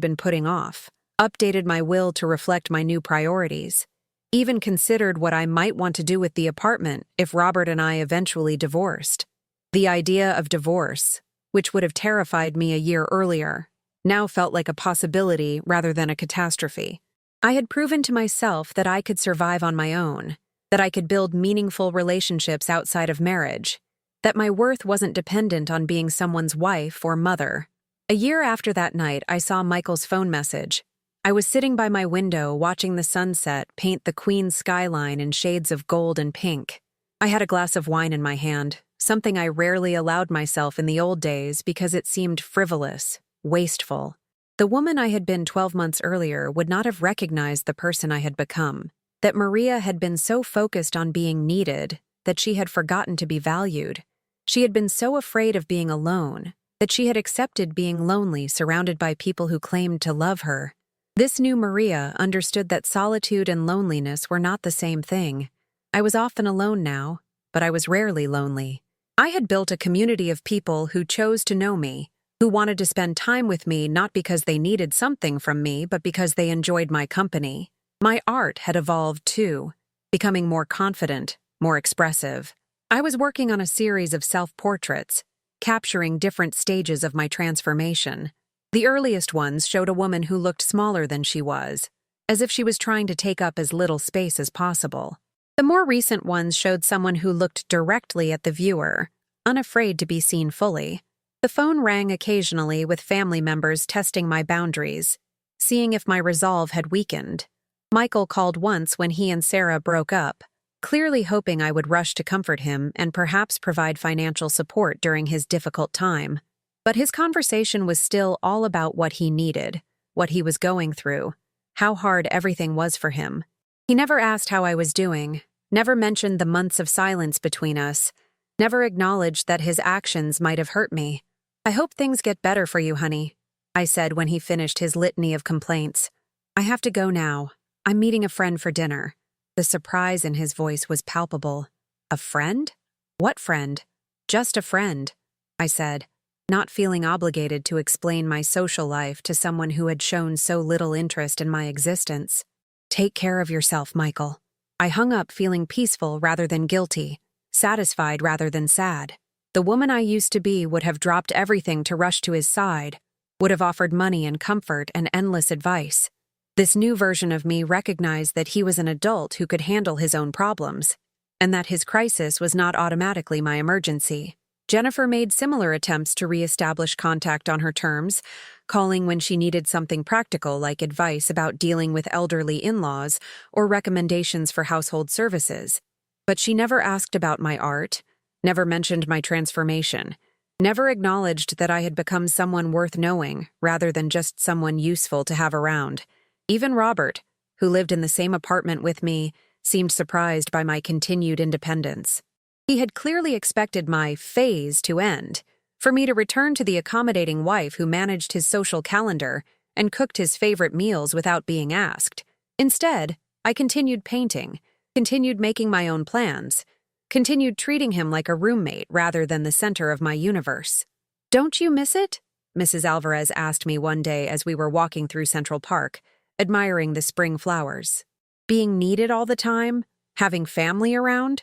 been putting off, updated my will to reflect my new priorities, even considered what I might want to do with the apartment if Robert and I eventually divorced. The idea of divorce, which would have terrified me a year earlier, now felt like a possibility rather than a catastrophe. I had proven to myself that I could survive on my own, that I could build meaningful relationships outside of marriage, that my worth wasn't dependent on being someone's wife or mother. A year after that night, I saw Michael's phone message. I was sitting by my window watching the sunset paint the Queen's skyline in shades of gold and pink. I had a glass of wine in my hand, something I rarely allowed myself in the old days because it seemed frivolous, wasteful. The woman I had been 12 months earlier would not have recognized the person I had become, that Maria had been so focused on being needed that she had forgotten to be valued. She had been so afraid of being alone that she had accepted being lonely surrounded by people who claimed to love her. This new Maria understood that solitude and loneliness were not the same thing. I was often alone now, but I was rarely lonely. I had built a community of people who chose to know me, who wanted to spend time with me not because they needed something from me, but because they enjoyed my company. My art had evolved too, becoming more confident, more expressive. I was working on a series of self-portraits, capturing different stages of my transformation. The earliest ones showed a woman who looked smaller than she was, as if she was trying to take up as little space as possible. The more recent ones showed someone who looked directly at the viewer, unafraid to be seen fully. The phone rang occasionally with family members testing my boundaries, seeing if my resolve had weakened. Michael called once when he and Sarah broke up, clearly hoping I would rush to comfort him and perhaps provide financial support during his difficult time. But his conversation was still all about what he needed, what he was going through, how hard everything was for him. He never asked how I was doing, never mentioned the months of silence between us, never acknowledged that his actions might have hurt me. "I hope things get better for you, honey," I said when he finished his litany of complaints. "I have to go now. I'm meeting a friend for dinner." The surprise in his voice was palpable. "A friend? What friend?" "Just a friend," I said, not feeling obligated to explain my social life to someone who had shown so little interest in my existence. "Take care of yourself, Michael." I hung up feeling peaceful rather than guilty, satisfied rather than sad. The woman I used to be would have dropped everything to rush to his side, would have offered money and comfort and endless advice. This new version of me recognized that he was an adult who could handle his own problems, and that his crisis was not automatically my emergency. Jennifer made similar attempts to re-establish contact on her terms, calling when she needed something practical like advice about dealing with elderly in-laws or recommendations for household services. But she never asked about my art, never mentioned my transformation, never acknowledged that I had become someone worth knowing rather than just someone useful to have around. Even Robert, who lived in the same apartment with me, seemed surprised by my continued independence. He had clearly expected my phase to end, for me to return to the accommodating wife who managed his social calendar and cooked his favorite meals without being asked. Instead, I continued painting, continued making my own plans, continued treating him like a roommate rather than the center of my universe. "Don't you miss it?" Mrs. Alvarez asked me one day as we were walking through Central Park, admiring the spring flowers. "Being needed all the time? Having family around?"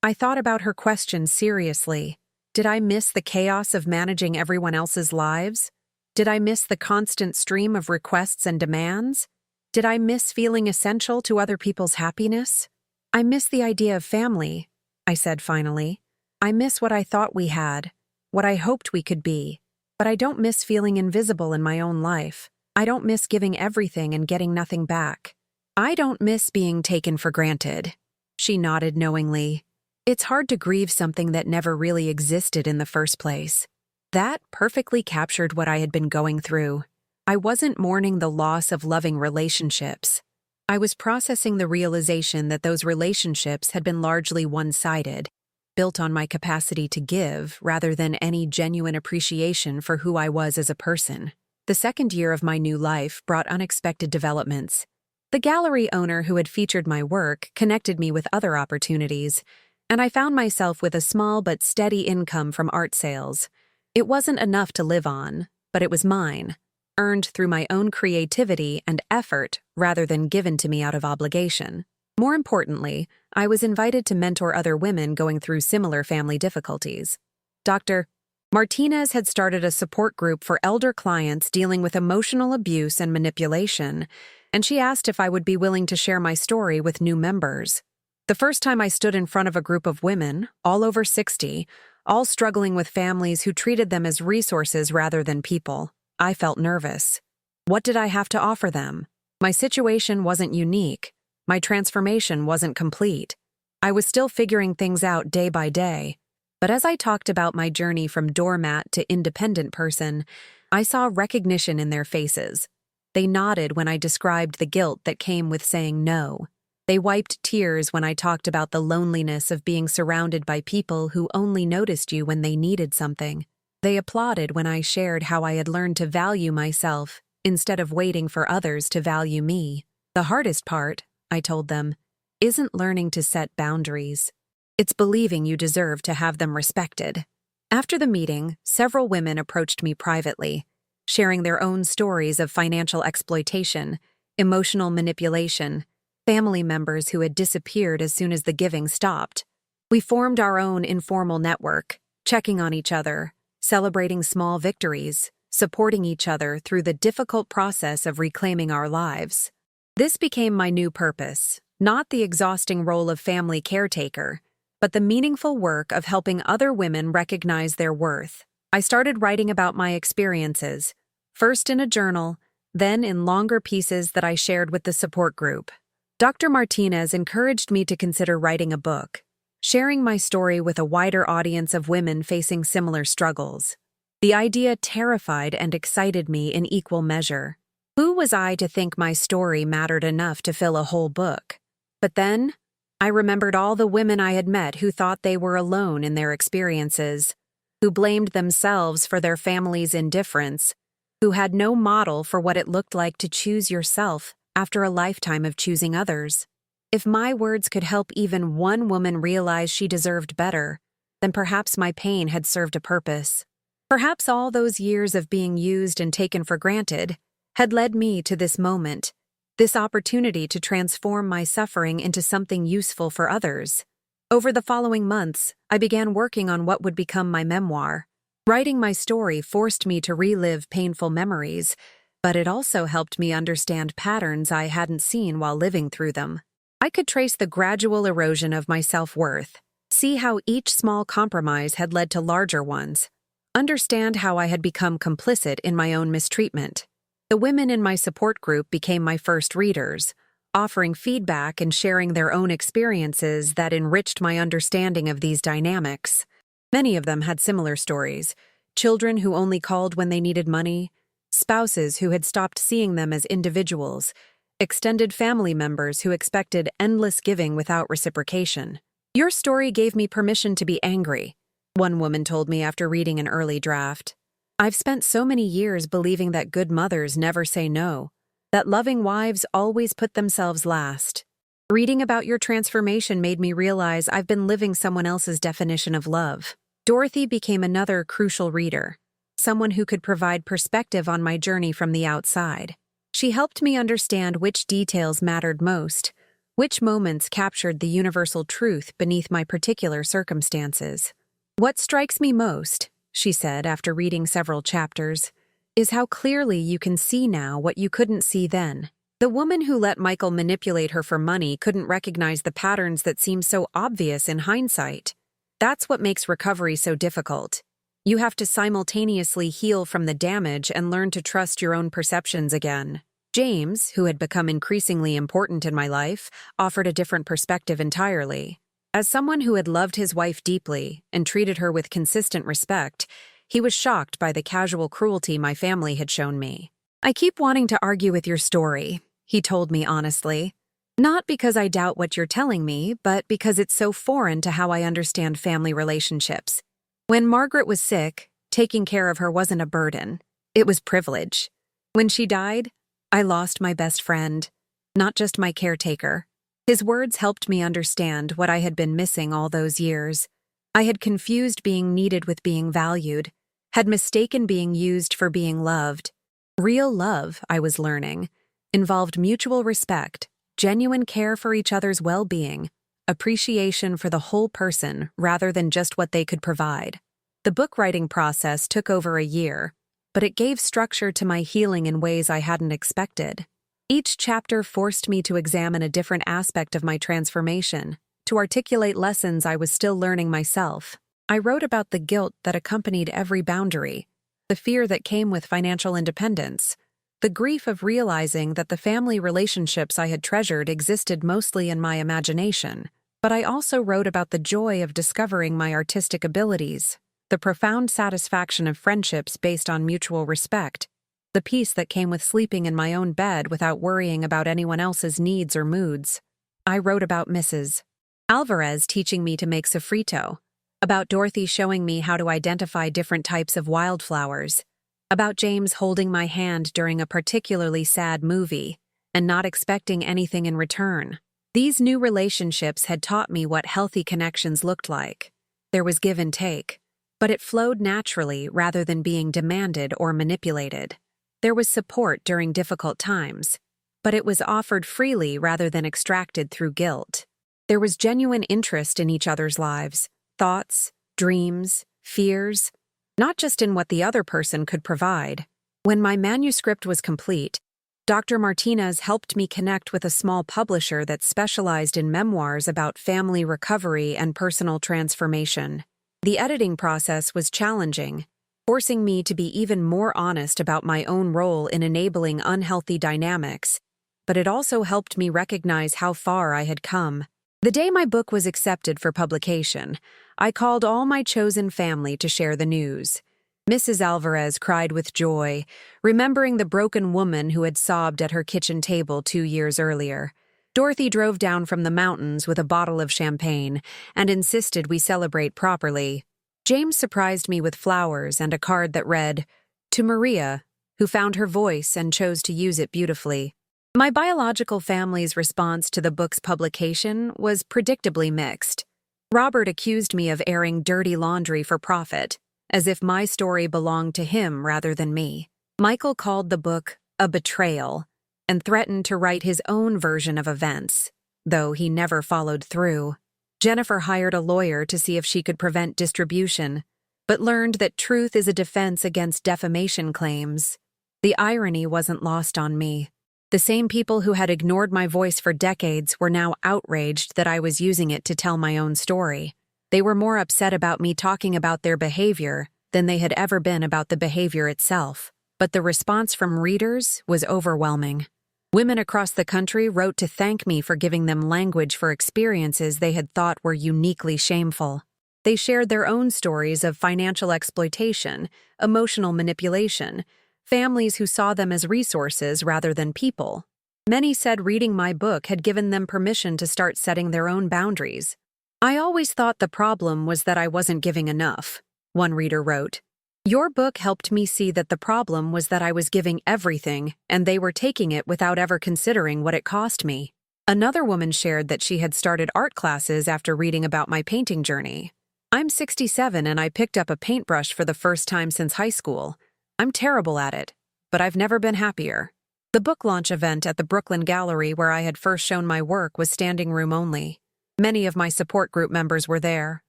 I thought about her question seriously. Did I miss the chaos of managing everyone else's lives? Did I miss the constant stream of requests and demands? Did I miss feeling essential to other people's happiness? "I miss the idea of family," I said finally. "I miss what I thought we had, what I hoped we could be, but I don't miss feeling invisible in my own life. I don't miss giving everything and getting nothing back. I don't miss being taken for granted." She nodded knowingly. "It's hard to grieve something that never really existed in the first place." That perfectly captured what I had been going through. I wasn't mourning the loss of loving relationships. I was processing the realization that those relationships had been largely one-sided, built on my capacity to give rather than any genuine appreciation for who I was as a person. The second year of my new life brought unexpected developments. The gallery owner who had featured my work connected me with other opportunities, and I found myself with a small but steady income from art sales. It wasn't enough to live on, but it was mine, earned through my own creativity and effort rather than given to me out of obligation. More importantly, I was invited to mentor other women going through similar family difficulties. Dr. Martinez had started a support group for elder clients dealing with emotional abuse and manipulation, and she asked if I would be willing to share my story with new members. The first time I stood in front of a group of women, all over 60, all struggling with families who treated them as resources rather than people, I felt nervous. What did I have to offer them? My situation wasn't unique. My transformation wasn't complete. I was still figuring things out day by day. But as I talked about my journey from doormat to independent person, I saw recognition in their faces. They nodded when I described the guilt that came with saying no. They wiped tears when I talked about the loneliness of being surrounded by people who only noticed you when they needed something. They applauded when I shared how I had learned to value myself instead of waiting for others to value me. The hardest part, I told them, isn't learning to set boundaries. It's believing you deserve to have them respected. After the meeting, several women approached me privately, sharing their own stories of financial exploitation, emotional manipulation, family members who had disappeared as soon as the giving stopped. We formed our own informal network, checking on each other, celebrating small victories, supporting each other through the difficult process of reclaiming our lives. This became my new purpose, not the exhausting role of family caretaker, but the meaningful work of helping other women recognize their worth. I started writing about my experiences, first in a journal, then in longer pieces that I shared with the support group. Dr. Martinez encouraged me to consider writing a book, sharing my story with a wider audience of women facing similar struggles. The idea terrified and excited me in equal measure. Who was I to think my story mattered enough to fill a whole book? But then, I remembered all the women I had met who thought they were alone in their experiences, who blamed themselves for their family's indifference, who had no model for what it looked like to choose yourself after a lifetime of choosing others. If my words could help even one woman realize she deserved better, then perhaps my pain had served a purpose. Perhaps all those years of being used and taken for granted had led me to this moment, this opportunity to transform my suffering into something useful for others. Over the following months, I began working on what would become my memoir. Writing my story forced me to relive painful memories, but it also helped me understand patterns I hadn't seen while living through them. I could trace the gradual erosion of my self-worth, see how each small compromise had led to larger ones, understand how I had become complicit in my own mistreatment. The women in my support group became my first readers, offering feedback and sharing their own experiences that enriched my understanding of these dynamics. Many of them had similar stories: children who only called when they needed money, spouses who had stopped seeing them as individuals, extended family members who expected endless giving without reciprocation. "Your story gave me permission to be angry," one woman told me after reading an early draft. "I've spent so many years believing that good mothers never say no, that loving wives always put themselves last. Reading about your transformation made me realize I've been living someone else's definition of love." Dorothy became another crucial reader, someone who could provide perspective on my journey from the outside. She helped me understand which details mattered most, which moments captured the universal truth beneath my particular circumstances. "What strikes me most," she said after reading several chapters, "is how clearly you can see now what you couldn't see then. The woman who let Michael manipulate her for money couldn't recognize the patterns that seem so obvious in hindsight. That's what makes recovery so difficult. You have to simultaneously heal from the damage and learn to trust your own perceptions again." James, who had become increasingly important in my life, offered a different perspective entirely. As someone who had loved his wife deeply and treated her with consistent respect, he was shocked by the casual cruelty my family had shown me. "I keep wanting to argue with your story," he told me honestly. "Not because I doubt what you're telling me, but because it's so foreign to how I understand family relationships. When Margaret was sick, taking care of her wasn't a burden. It was privilege. When she died, I lost my best friend, not just my caretaker." His words helped me understand what I had been missing all those years. I had confused being needed with being valued, had mistaken being used for being loved. Real love, I was learning, involved mutual respect, genuine care for each other's well-being, appreciation for the whole person rather than just what they could provide. The book writing process took over a year, but it gave structure to my healing in ways I hadn't expected. Each chapter forced me to examine a different aspect of my transformation, to articulate lessons I was still learning myself. I wrote about the guilt that accompanied every boundary, the fear that came with financial independence, the grief of realizing that the family relationships I had treasured existed mostly in my imagination. But I also wrote about the joy of discovering my artistic abilities, the profound satisfaction of friendships based on mutual respect, the peace that came with sleeping in my own bed without worrying about anyone else's needs or moods. I wrote about Mrs. Alvarez teaching me to make sofrito, about Dorothy showing me how to identify different types of wildflowers, about James holding my hand during a particularly sad movie and not expecting anything in return. These new relationships had taught me what healthy connections looked like. There was give and take, but it flowed naturally rather than being demanded or manipulated. There was support during difficult times, but it was offered freely rather than extracted through guilt. There was genuine interest in each other's lives, thoughts, dreams, fears, not just in what the other person could provide. When my manuscript was complete, Dr. Martinez helped me connect with a small publisher that specialized in memoirs about family recovery and personal transformation. The editing process was challenging, forcing me to be even more honest about my own role in enabling unhealthy dynamics, but it also helped me recognize how far I had come. The day my book was accepted for publication, I called all my chosen family to share the news. Mrs. Alvarez cried with joy, remembering the broken woman who had sobbed at her kitchen table 2 years earlier. Dorothy drove down from the mountains with a bottle of champagne and insisted we celebrate properly. James surprised me with flowers and a card that read, "To Maria, who found her voice and chose to use it beautifully." My biological family's response to the book's publication was predictably mixed. Robert accused me of airing dirty laundry for profit, as if my story belonged to him rather than me. Michael called the book a betrayal and threatened to write his own version of events, though he never followed through. Jennifer hired a lawyer to see if she could prevent distribution, but learned that truth is a defense against defamation claims. The irony wasn't lost on me. The same people who had ignored my voice for decades were now outraged that I was using it to tell my own story. They were more upset about me talking about their behavior than they had ever been about the behavior itself. But the response from readers was overwhelming. Women across the country wrote to thank me for giving them language for experiences they had thought were uniquely shameful. They shared their own stories of financial exploitation, emotional manipulation, families who saw them as resources rather than people. Many said reading my book had given them permission to start setting their own boundaries. "I always thought the problem was that I wasn't giving enough," one reader wrote. "Your book helped me see that the problem was that I was giving everything and they were taking it without ever considering what it cost me." Another woman shared that she had started art classes after reading about my painting journey. "I'm 67 and I picked up a paintbrush for the first time since high school. I'm terrible at it, but I've never been happier." The book launch event at the Brooklyn Gallery where I had first shown my work was standing room only. Many of my support group members were there,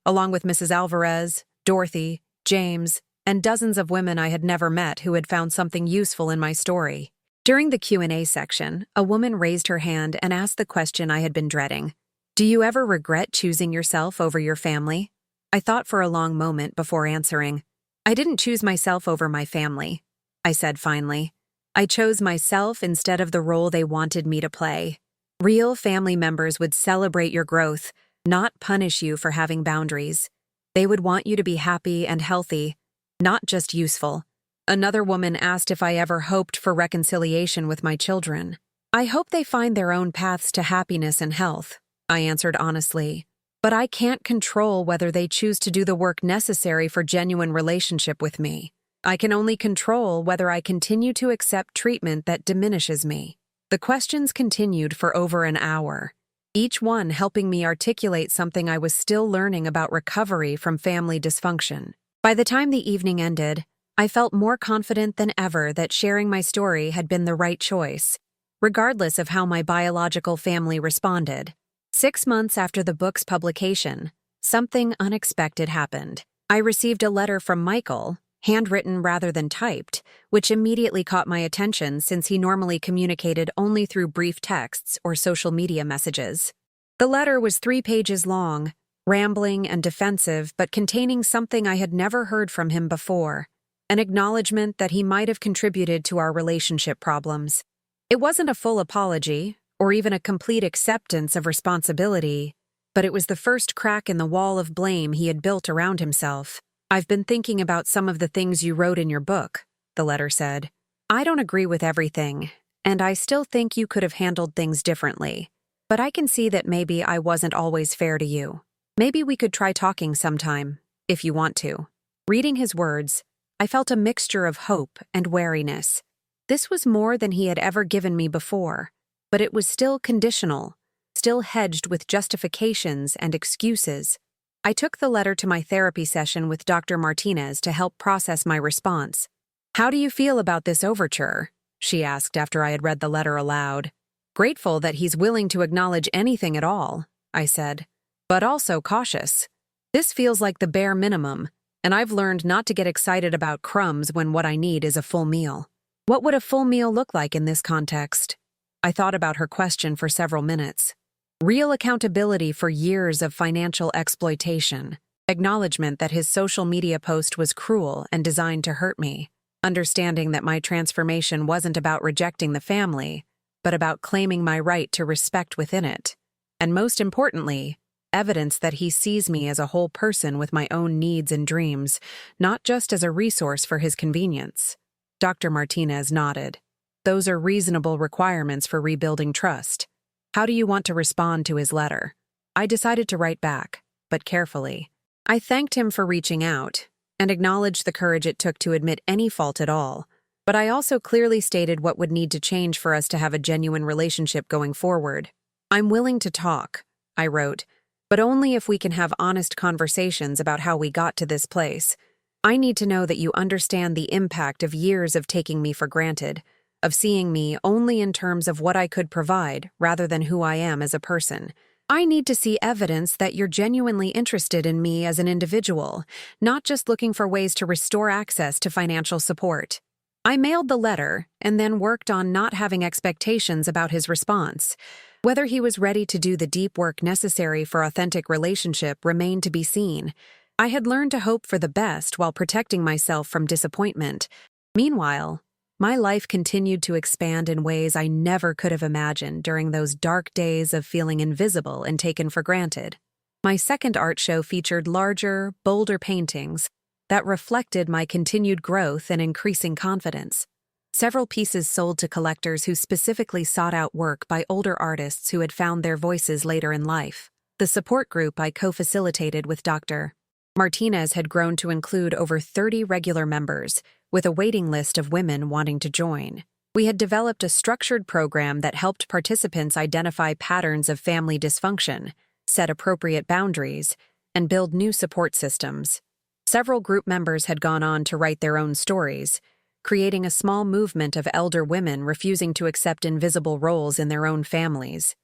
along with Mrs. Alvarez, Dorothy, James, and dozens of women I had never met who had found something useful in my story. During the Q&A section, a woman raised her hand and asked the question I had been dreading. "Do you ever regret choosing yourself over your family?" I thought for a long moment before answering. "I didn't choose myself over my family," I said finally. "I chose myself instead of the role they wanted me to play." Real family members would celebrate your growth, not punish you for having boundaries. They would want you to be happy and healthy, not just useful. Another woman asked if I ever hoped for reconciliation with my children. "I hope they find their own paths to happiness and health," I answered honestly. "But I can't control whether they choose to do the work necessary for genuine relationship with me. I can only control whether I continue to accept treatment that diminishes me." The questions continued for over an hour, each one helping me articulate something I was still learning about recovery from family dysfunction. By the time the evening ended, I felt more confident than ever that sharing my story had been the right choice, regardless of how my biological family responded. 6 months after the book's publication, something unexpected happened. I received a letter from Michael, handwritten rather than typed, which immediately caught my attention since he normally communicated only through brief texts or social media messages. The letter was 3 pages long, rambling and defensive, but containing something I had never heard from him before, an acknowledgement that he might have contributed to our relationship problems. It wasn't a full apology, or even a complete acceptance of responsibility, but it was the first crack in the wall of blame he had built around himself. "I've been thinking about some of the things you wrote in your book," the letter said. "I don't agree with everything, and I still think you could have handled things differently. But I can see that maybe I wasn't always fair to you. Maybe we could try talking sometime, if you want to." Reading his words, I felt a mixture of hope and wariness. This was more than he had ever given me before, but it was still conditional, still hedged with justifications and excuses. I took the letter to my therapy session with Dr. Martinez to help process my response. "How do you feel about this overture?" she asked after I had read the letter aloud. "Grateful that he's willing to acknowledge anything at all," I said, "but also cautious. This feels like the bare minimum, and I've learned not to get excited about crumbs when what I need is a full meal." What would a full meal look like in this context? I thought about her question for several minutes. Real accountability for years of financial exploitation, acknowledgement that his social media post was cruel and designed to hurt me, understanding that my transformation wasn't about rejecting the family, but about claiming my right to respect within it, and most importantly, evidence that he sees me as a whole person with my own needs and dreams, not just as a resource for his convenience. Dr. Martinez nodded. "Those are reasonable requirements for rebuilding trust. How do you want to respond to his letter?" I decided to write back, but carefully. I thanked him for reaching out and acknowledged the courage it took to admit any fault at all, but I also clearly stated what would need to change for us to have a genuine relationship going forward. "I'm willing to talk," I wrote, "but only if we can have honest conversations about how we got to this place. I need to know that you understand the impact of years of taking me for granted, of seeing me only in terms of what I could provide rather than who I am as a person. I need to see evidence that you're genuinely interested in me as an individual, not just looking for ways to restore access to financial support." I mailed the letter and then worked on not having expectations about his response. Whether he was ready to do the deep work necessary for authentic relationship remained to be seen. I had learned to hope for the best while protecting myself from disappointment. Meanwhile, my life continued to expand in ways I never could have imagined during those dark days of feeling invisible and taken for granted. My second art show featured larger, bolder paintings that reflected my continued growth and increasing confidence. Several pieces sold to collectors who specifically sought out work by older artists who had found their voices later in life. The support group I co-facilitated with Dr. Martinez had grown to include over 30 regular members, with a waiting list of women wanting to join. We had developed a structured program that helped participants identify patterns of family dysfunction, set appropriate boundaries, and build new support systems. Several group members had gone on to write their own stories, creating a small movement of elder women refusing to accept invisible roles in their own families.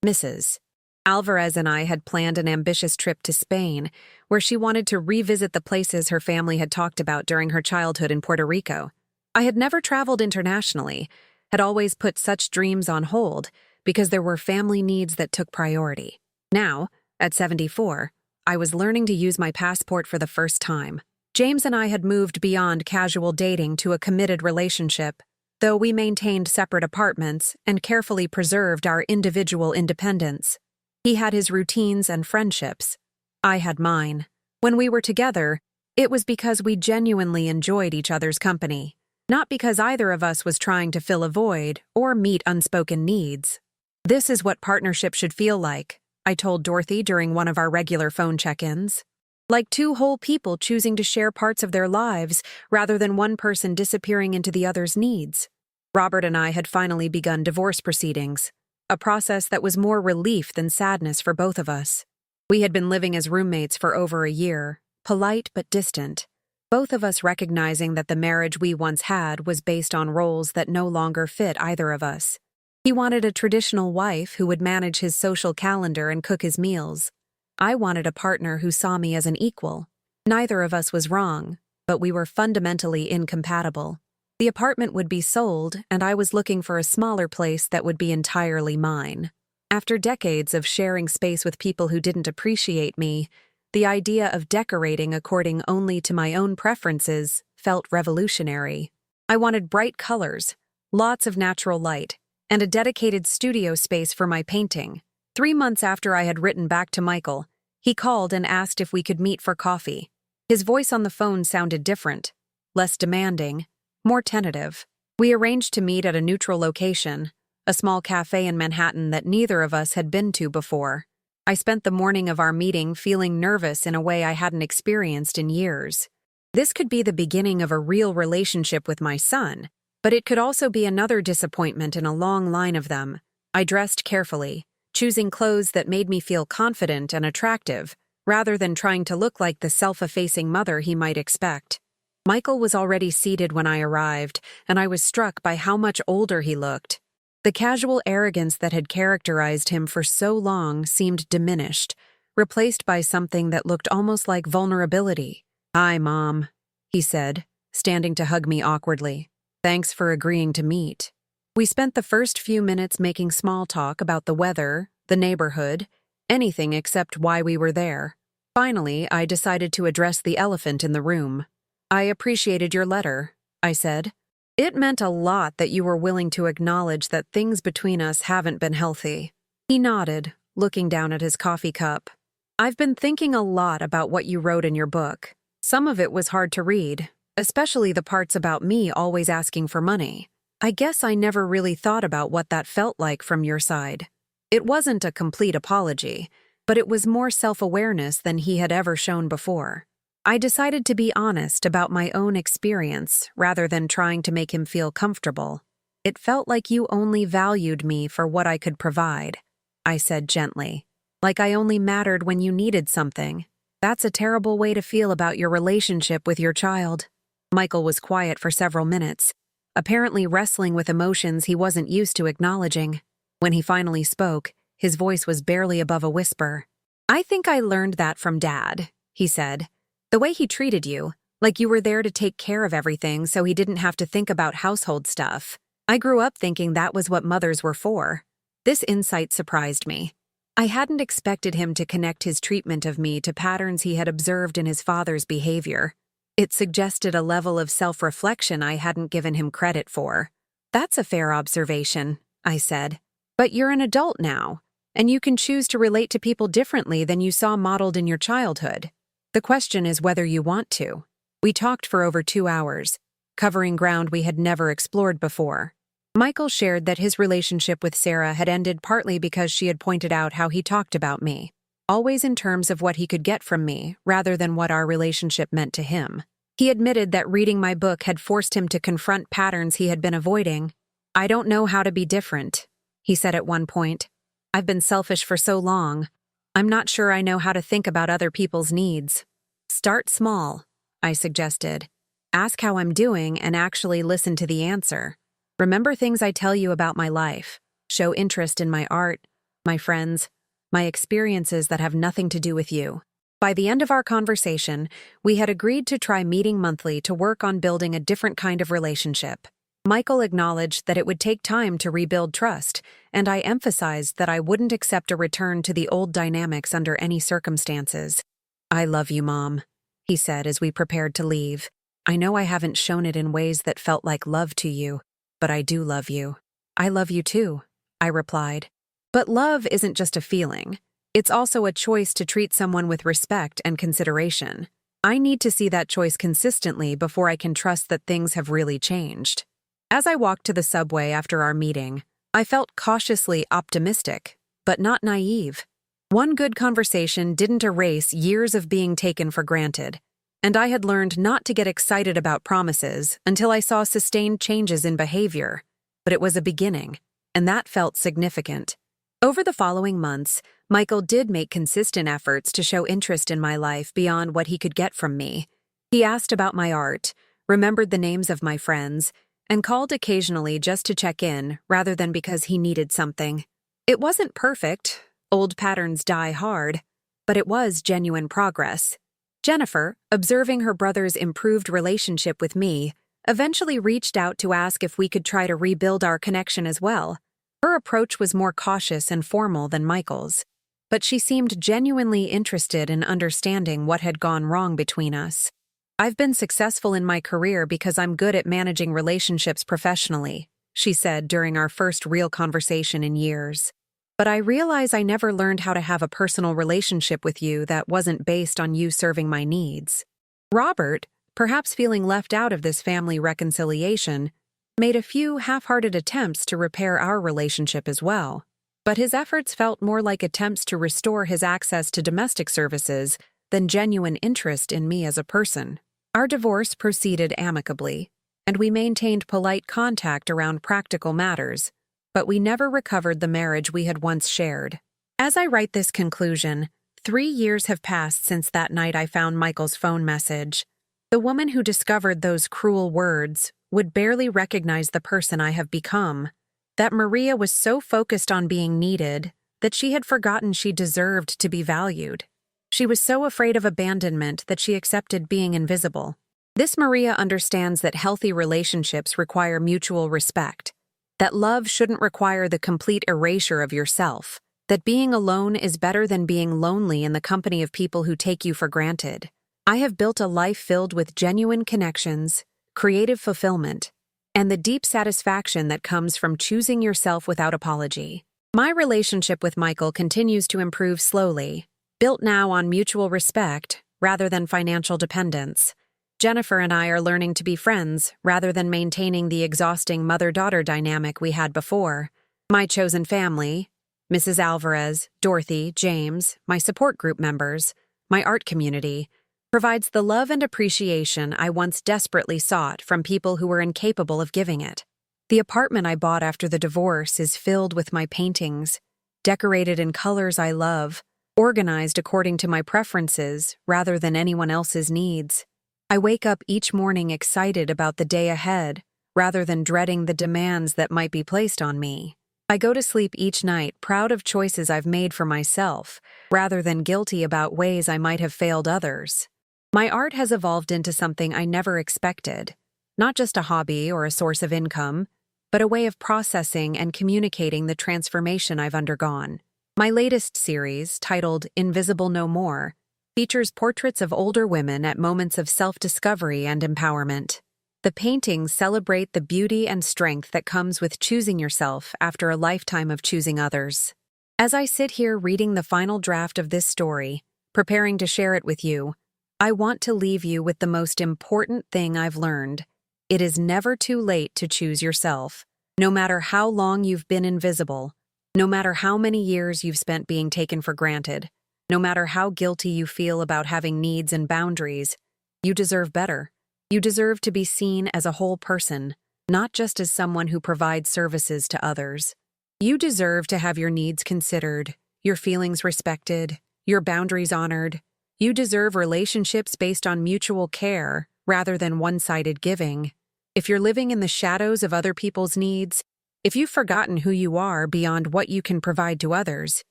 Mrs. Alvarez and I had planned an ambitious trip to Spain, where she wanted to revisit the places her family had talked about during her childhood in Puerto Rico. I had never traveled internationally, had always put such dreams on hold because there were family needs that took priority. Now, at 74, I was learning to use my passport for the first time. James and I had moved beyond casual dating to a committed relationship, though we maintained separate apartments and carefully preserved our individual independence. He had his routines and friendships. I had mine. When we were together, it was because we genuinely enjoyed each other's company, not because either of us was trying to fill a void or meet unspoken needs. "This is what partnership should feel like," I told Dorothy during one of our regular phone check-ins. "Like two whole people choosing to share parts of their lives rather than one person disappearing into the other's needs." Robert and I had finally begun divorce proceedings, a process that was more relief than sadness for both of us. We had been living as roommates for over a year, polite but distant, both of us recognizing that the marriage we once had was based on roles that no longer fit either of us. He wanted a traditional wife who would manage his social calendar and cook his meals. I wanted a partner who saw me as an equal. Neither of us was wrong, but we were fundamentally incompatible. The apartment would be sold, and I was looking for a smaller place that would be entirely mine. After decades of sharing space with people who didn't appreciate me, the idea of decorating according only to my own preferences felt revolutionary. I wanted bright colors, lots of natural light, and a dedicated studio space for my painting. 3 months after I had written back to Michael, he called and asked if we could meet for coffee. His voice on the phone sounded different, less demanding, more tentative. We arranged to meet at a neutral location, a small cafe in Manhattan that neither of us had been to before. I spent the morning of our meeting feeling nervous in a way I hadn't experienced in years. This could be the beginning of a real relationship with my son, but it could also be another disappointment in a long line of them. I dressed carefully, choosing clothes that made me feel confident and attractive, rather than trying to look like the self-effacing mother he might expect. Michael was already seated when I arrived, and I was struck by how much older he looked. The casual arrogance that had characterized him for so long seemed diminished, replaced by something that looked almost like vulnerability. "Hi, Mom," he said, standing to hug me awkwardly. "Thanks for agreeing to meet." We spent the first few minutes making small talk about the weather, the neighborhood, anything except why we were there. Finally, I decided to address the elephant in the room. "I appreciated your letter," I said. "It meant a lot that you were willing to acknowledge that things between us haven't been healthy." He nodded, looking down at his coffee cup. "I've been thinking a lot about what you wrote in your book. Some of it was hard to read, especially the parts about me always asking for money. I guess I never really thought about what that felt like from your side." It wasn't a complete apology, but it was more self-awareness than he had ever shown before. I decided to be honest about my own experience rather than trying to make him feel comfortable. "It felt like you only valued me for what I could provide," I said gently. "Like I only mattered when you needed something. That's a terrible way to feel about your relationship with your child." Michael was quiet for several minutes, apparently wrestling with emotions he wasn't used to acknowledging. When he finally spoke, his voice was barely above a whisper. "I think I learned that from Dad," he said. "The way he treated you, like you were there to take care of everything so he didn't have to think about household stuff. I grew up thinking that was what mothers were for." This insight surprised me. I hadn't expected him to connect his treatment of me to patterns he had observed in his father's behavior. It suggested a level of self-reflection I hadn't given him credit for. "That's a fair observation," I said. "But you're an adult now, and you can choose to relate to people differently than you saw modeled in your childhood. The question is whether you want to." We talked for over 2 hours, covering ground we had never explored before. Michael shared that his relationship with Sarah had ended partly because she had pointed out how he talked about me, always in terms of what he could get from me rather than what our relationship meant to him. He admitted that reading my book had forced him to confront patterns he had been avoiding. "I don't know how to be different," he said at one point. "I've been selfish for so long. I'm not sure I know how to think about other people's needs." "Start small," I suggested. "Ask how I'm doing and actually listen to the answer. Remember things I tell you about my life. Show interest in my art, my friends, my experiences that have nothing to do with you." By the end of our conversation, we had agreed to try meeting monthly to work on building a different kind of relationship. Michael acknowledged that it would take time to rebuild trust, and I emphasized that I wouldn't accept a return to the old dynamics under any circumstances. "I love you, Mom," he said as we prepared to leave. "I know I haven't shown it in ways that felt like love to you, but I do love you." "I love you too," I replied. But love isn't just a feeling. It's also a choice to treat someone with respect and consideration. I need to see that choice consistently before I can trust that things have really changed. As I walked to the subway after our meeting, I felt cautiously optimistic, but not naive. One good conversation didn't erase years of being taken for granted, and I had learned not to get excited about promises until I saw sustained changes in behavior. But it was a beginning, and that felt significant. Over the following months, Michael did make consistent efforts to show interest in my life beyond what he could get from me. He asked about my art, remembered the names of my friends, and called occasionally just to check in rather than because he needed something. It wasn't perfect, old patterns die hard, but it was genuine progress. Jennifer, observing her brother's improved relationship with me, eventually reached out to ask if we could try to rebuild our connection as well. Her approach was more cautious and formal than Michael's, but she seemed genuinely interested in understanding what had gone wrong between us. "I've been successful in my career because I'm good at managing relationships professionally," she said during our first real conversation in years. But I realize I never learned how to have a personal relationship with you that wasn't based on you serving my needs. Robert, perhaps feeling left out of this family reconciliation, made a few half-hearted attempts to repair our relationship as well. But his efforts felt more like attempts to restore his access to domestic services than genuine interest in me as a person. Our divorce proceeded amicably, and we maintained polite contact around practical matters, but we never recovered the marriage we had once shared. As I write this conclusion, 3 years have passed since that night I found Michael's phone message. The woman who discovered those cruel words would barely recognize the person I have become. That Maria was so focused on being needed that she had forgotten she deserved to be valued. She was so afraid of abandonment that she accepted being invisible. This Maria understands that healthy relationships require mutual respect, that love shouldn't require the complete erasure of yourself, that being alone is better than being lonely in the company of people who take you for granted. I have built a life filled with genuine connections, creative fulfillment, and the deep satisfaction that comes from choosing yourself without apology. My relationship with Michael continues to improve slowly, built now on mutual respect rather than financial dependence. Jennifer and I are learning to be friends rather than maintaining the exhausting mother-daughter dynamic we had before. My chosen family, Mrs. Alvarez, Dorothy, James, my support group members, my art community, provides the love and appreciation I once desperately sought from people who were incapable of giving it. The apartment I bought after the divorce is filled with my paintings, decorated in colors I love, organized according to my preferences rather than anyone else's needs. I wake up each morning excited about the day ahead, rather than dreading the demands that might be placed on me. I go to sleep each night proud of choices I've made for myself, rather than guilty about ways I might have failed others. My art has evolved into something I never expected, not just a hobby or a source of income, but a way of processing and communicating the transformation I've undergone. My latest series, titled Invisible No More, features portraits of older women at moments of self-discovery and empowerment. The paintings celebrate the beauty and strength that comes with choosing yourself after a lifetime of choosing others. As I sit here reading the final draft of this story, preparing to share it with you, I want to leave you with the most important thing I've learned. It is never too late to choose yourself. No matter how long you've been invisible, no matter how many years you've spent being taken for granted, no matter how guilty you feel about having needs and boundaries, you deserve better. You deserve to be seen as a whole person, not just as someone who provides services to others. You deserve to have your needs considered, your feelings respected, your boundaries honored. You deserve relationships based on mutual care rather than one-sided giving. If you're living in the shadows of other people's needs, if you've forgotten who you are beyond what you can provide to others,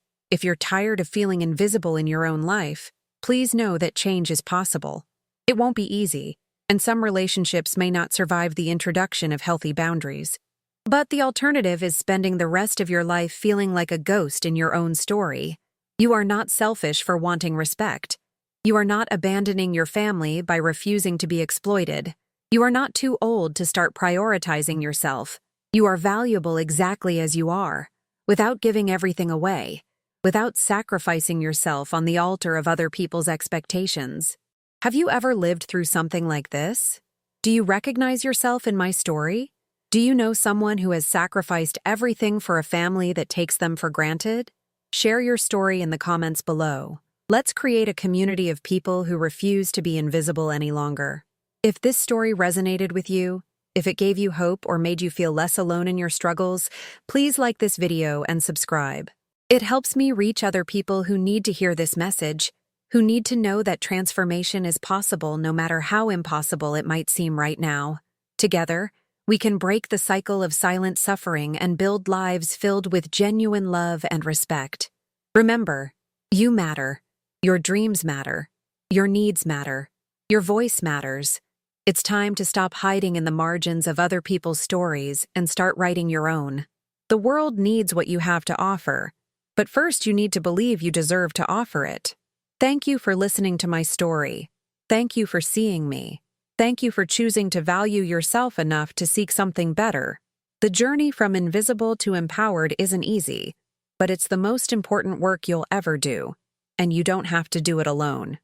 if you're tired of feeling invisible in your own life, please know that change is possible. It won't be easy, and some relationships may not survive the introduction of healthy boundaries. But the alternative is spending the rest of your life feeling like a ghost in your own story. You are not selfish for wanting respect. You are not abandoning your family by refusing to be exploited. You are not too old to start prioritizing yourself. You are valuable exactly as you are, without giving everything away, without sacrificing yourself on the altar of other people's expectations. Have you ever lived through something like this? Do you recognize yourself in my story? Do you know someone who has sacrificed everything for a family that takes them for granted? Share your story in the comments below. Let's create a community of people who refuse to be invisible any longer. If this story resonated with you, if it gave you hope or made you feel less alone in your struggles, please like this video and subscribe. It helps me reach other people who need to hear this message, who need to know that transformation is possible no matter how impossible it might seem right now. Together, we can break the cycle of silent suffering and build lives filled with genuine love and respect. Remember, you matter. Your dreams matter. Your needs matter. Your voice matters. It's time to stop hiding in the margins of other people's stories and start writing your own. The world needs what you have to offer, but first you need to believe you deserve to offer it. Thank you for listening to my story. Thank you for seeing me. Thank you for choosing to value yourself enough to seek something better. The journey from invisible to empowered isn't easy, but it's the most important work you'll ever do, and you don't have to do it alone.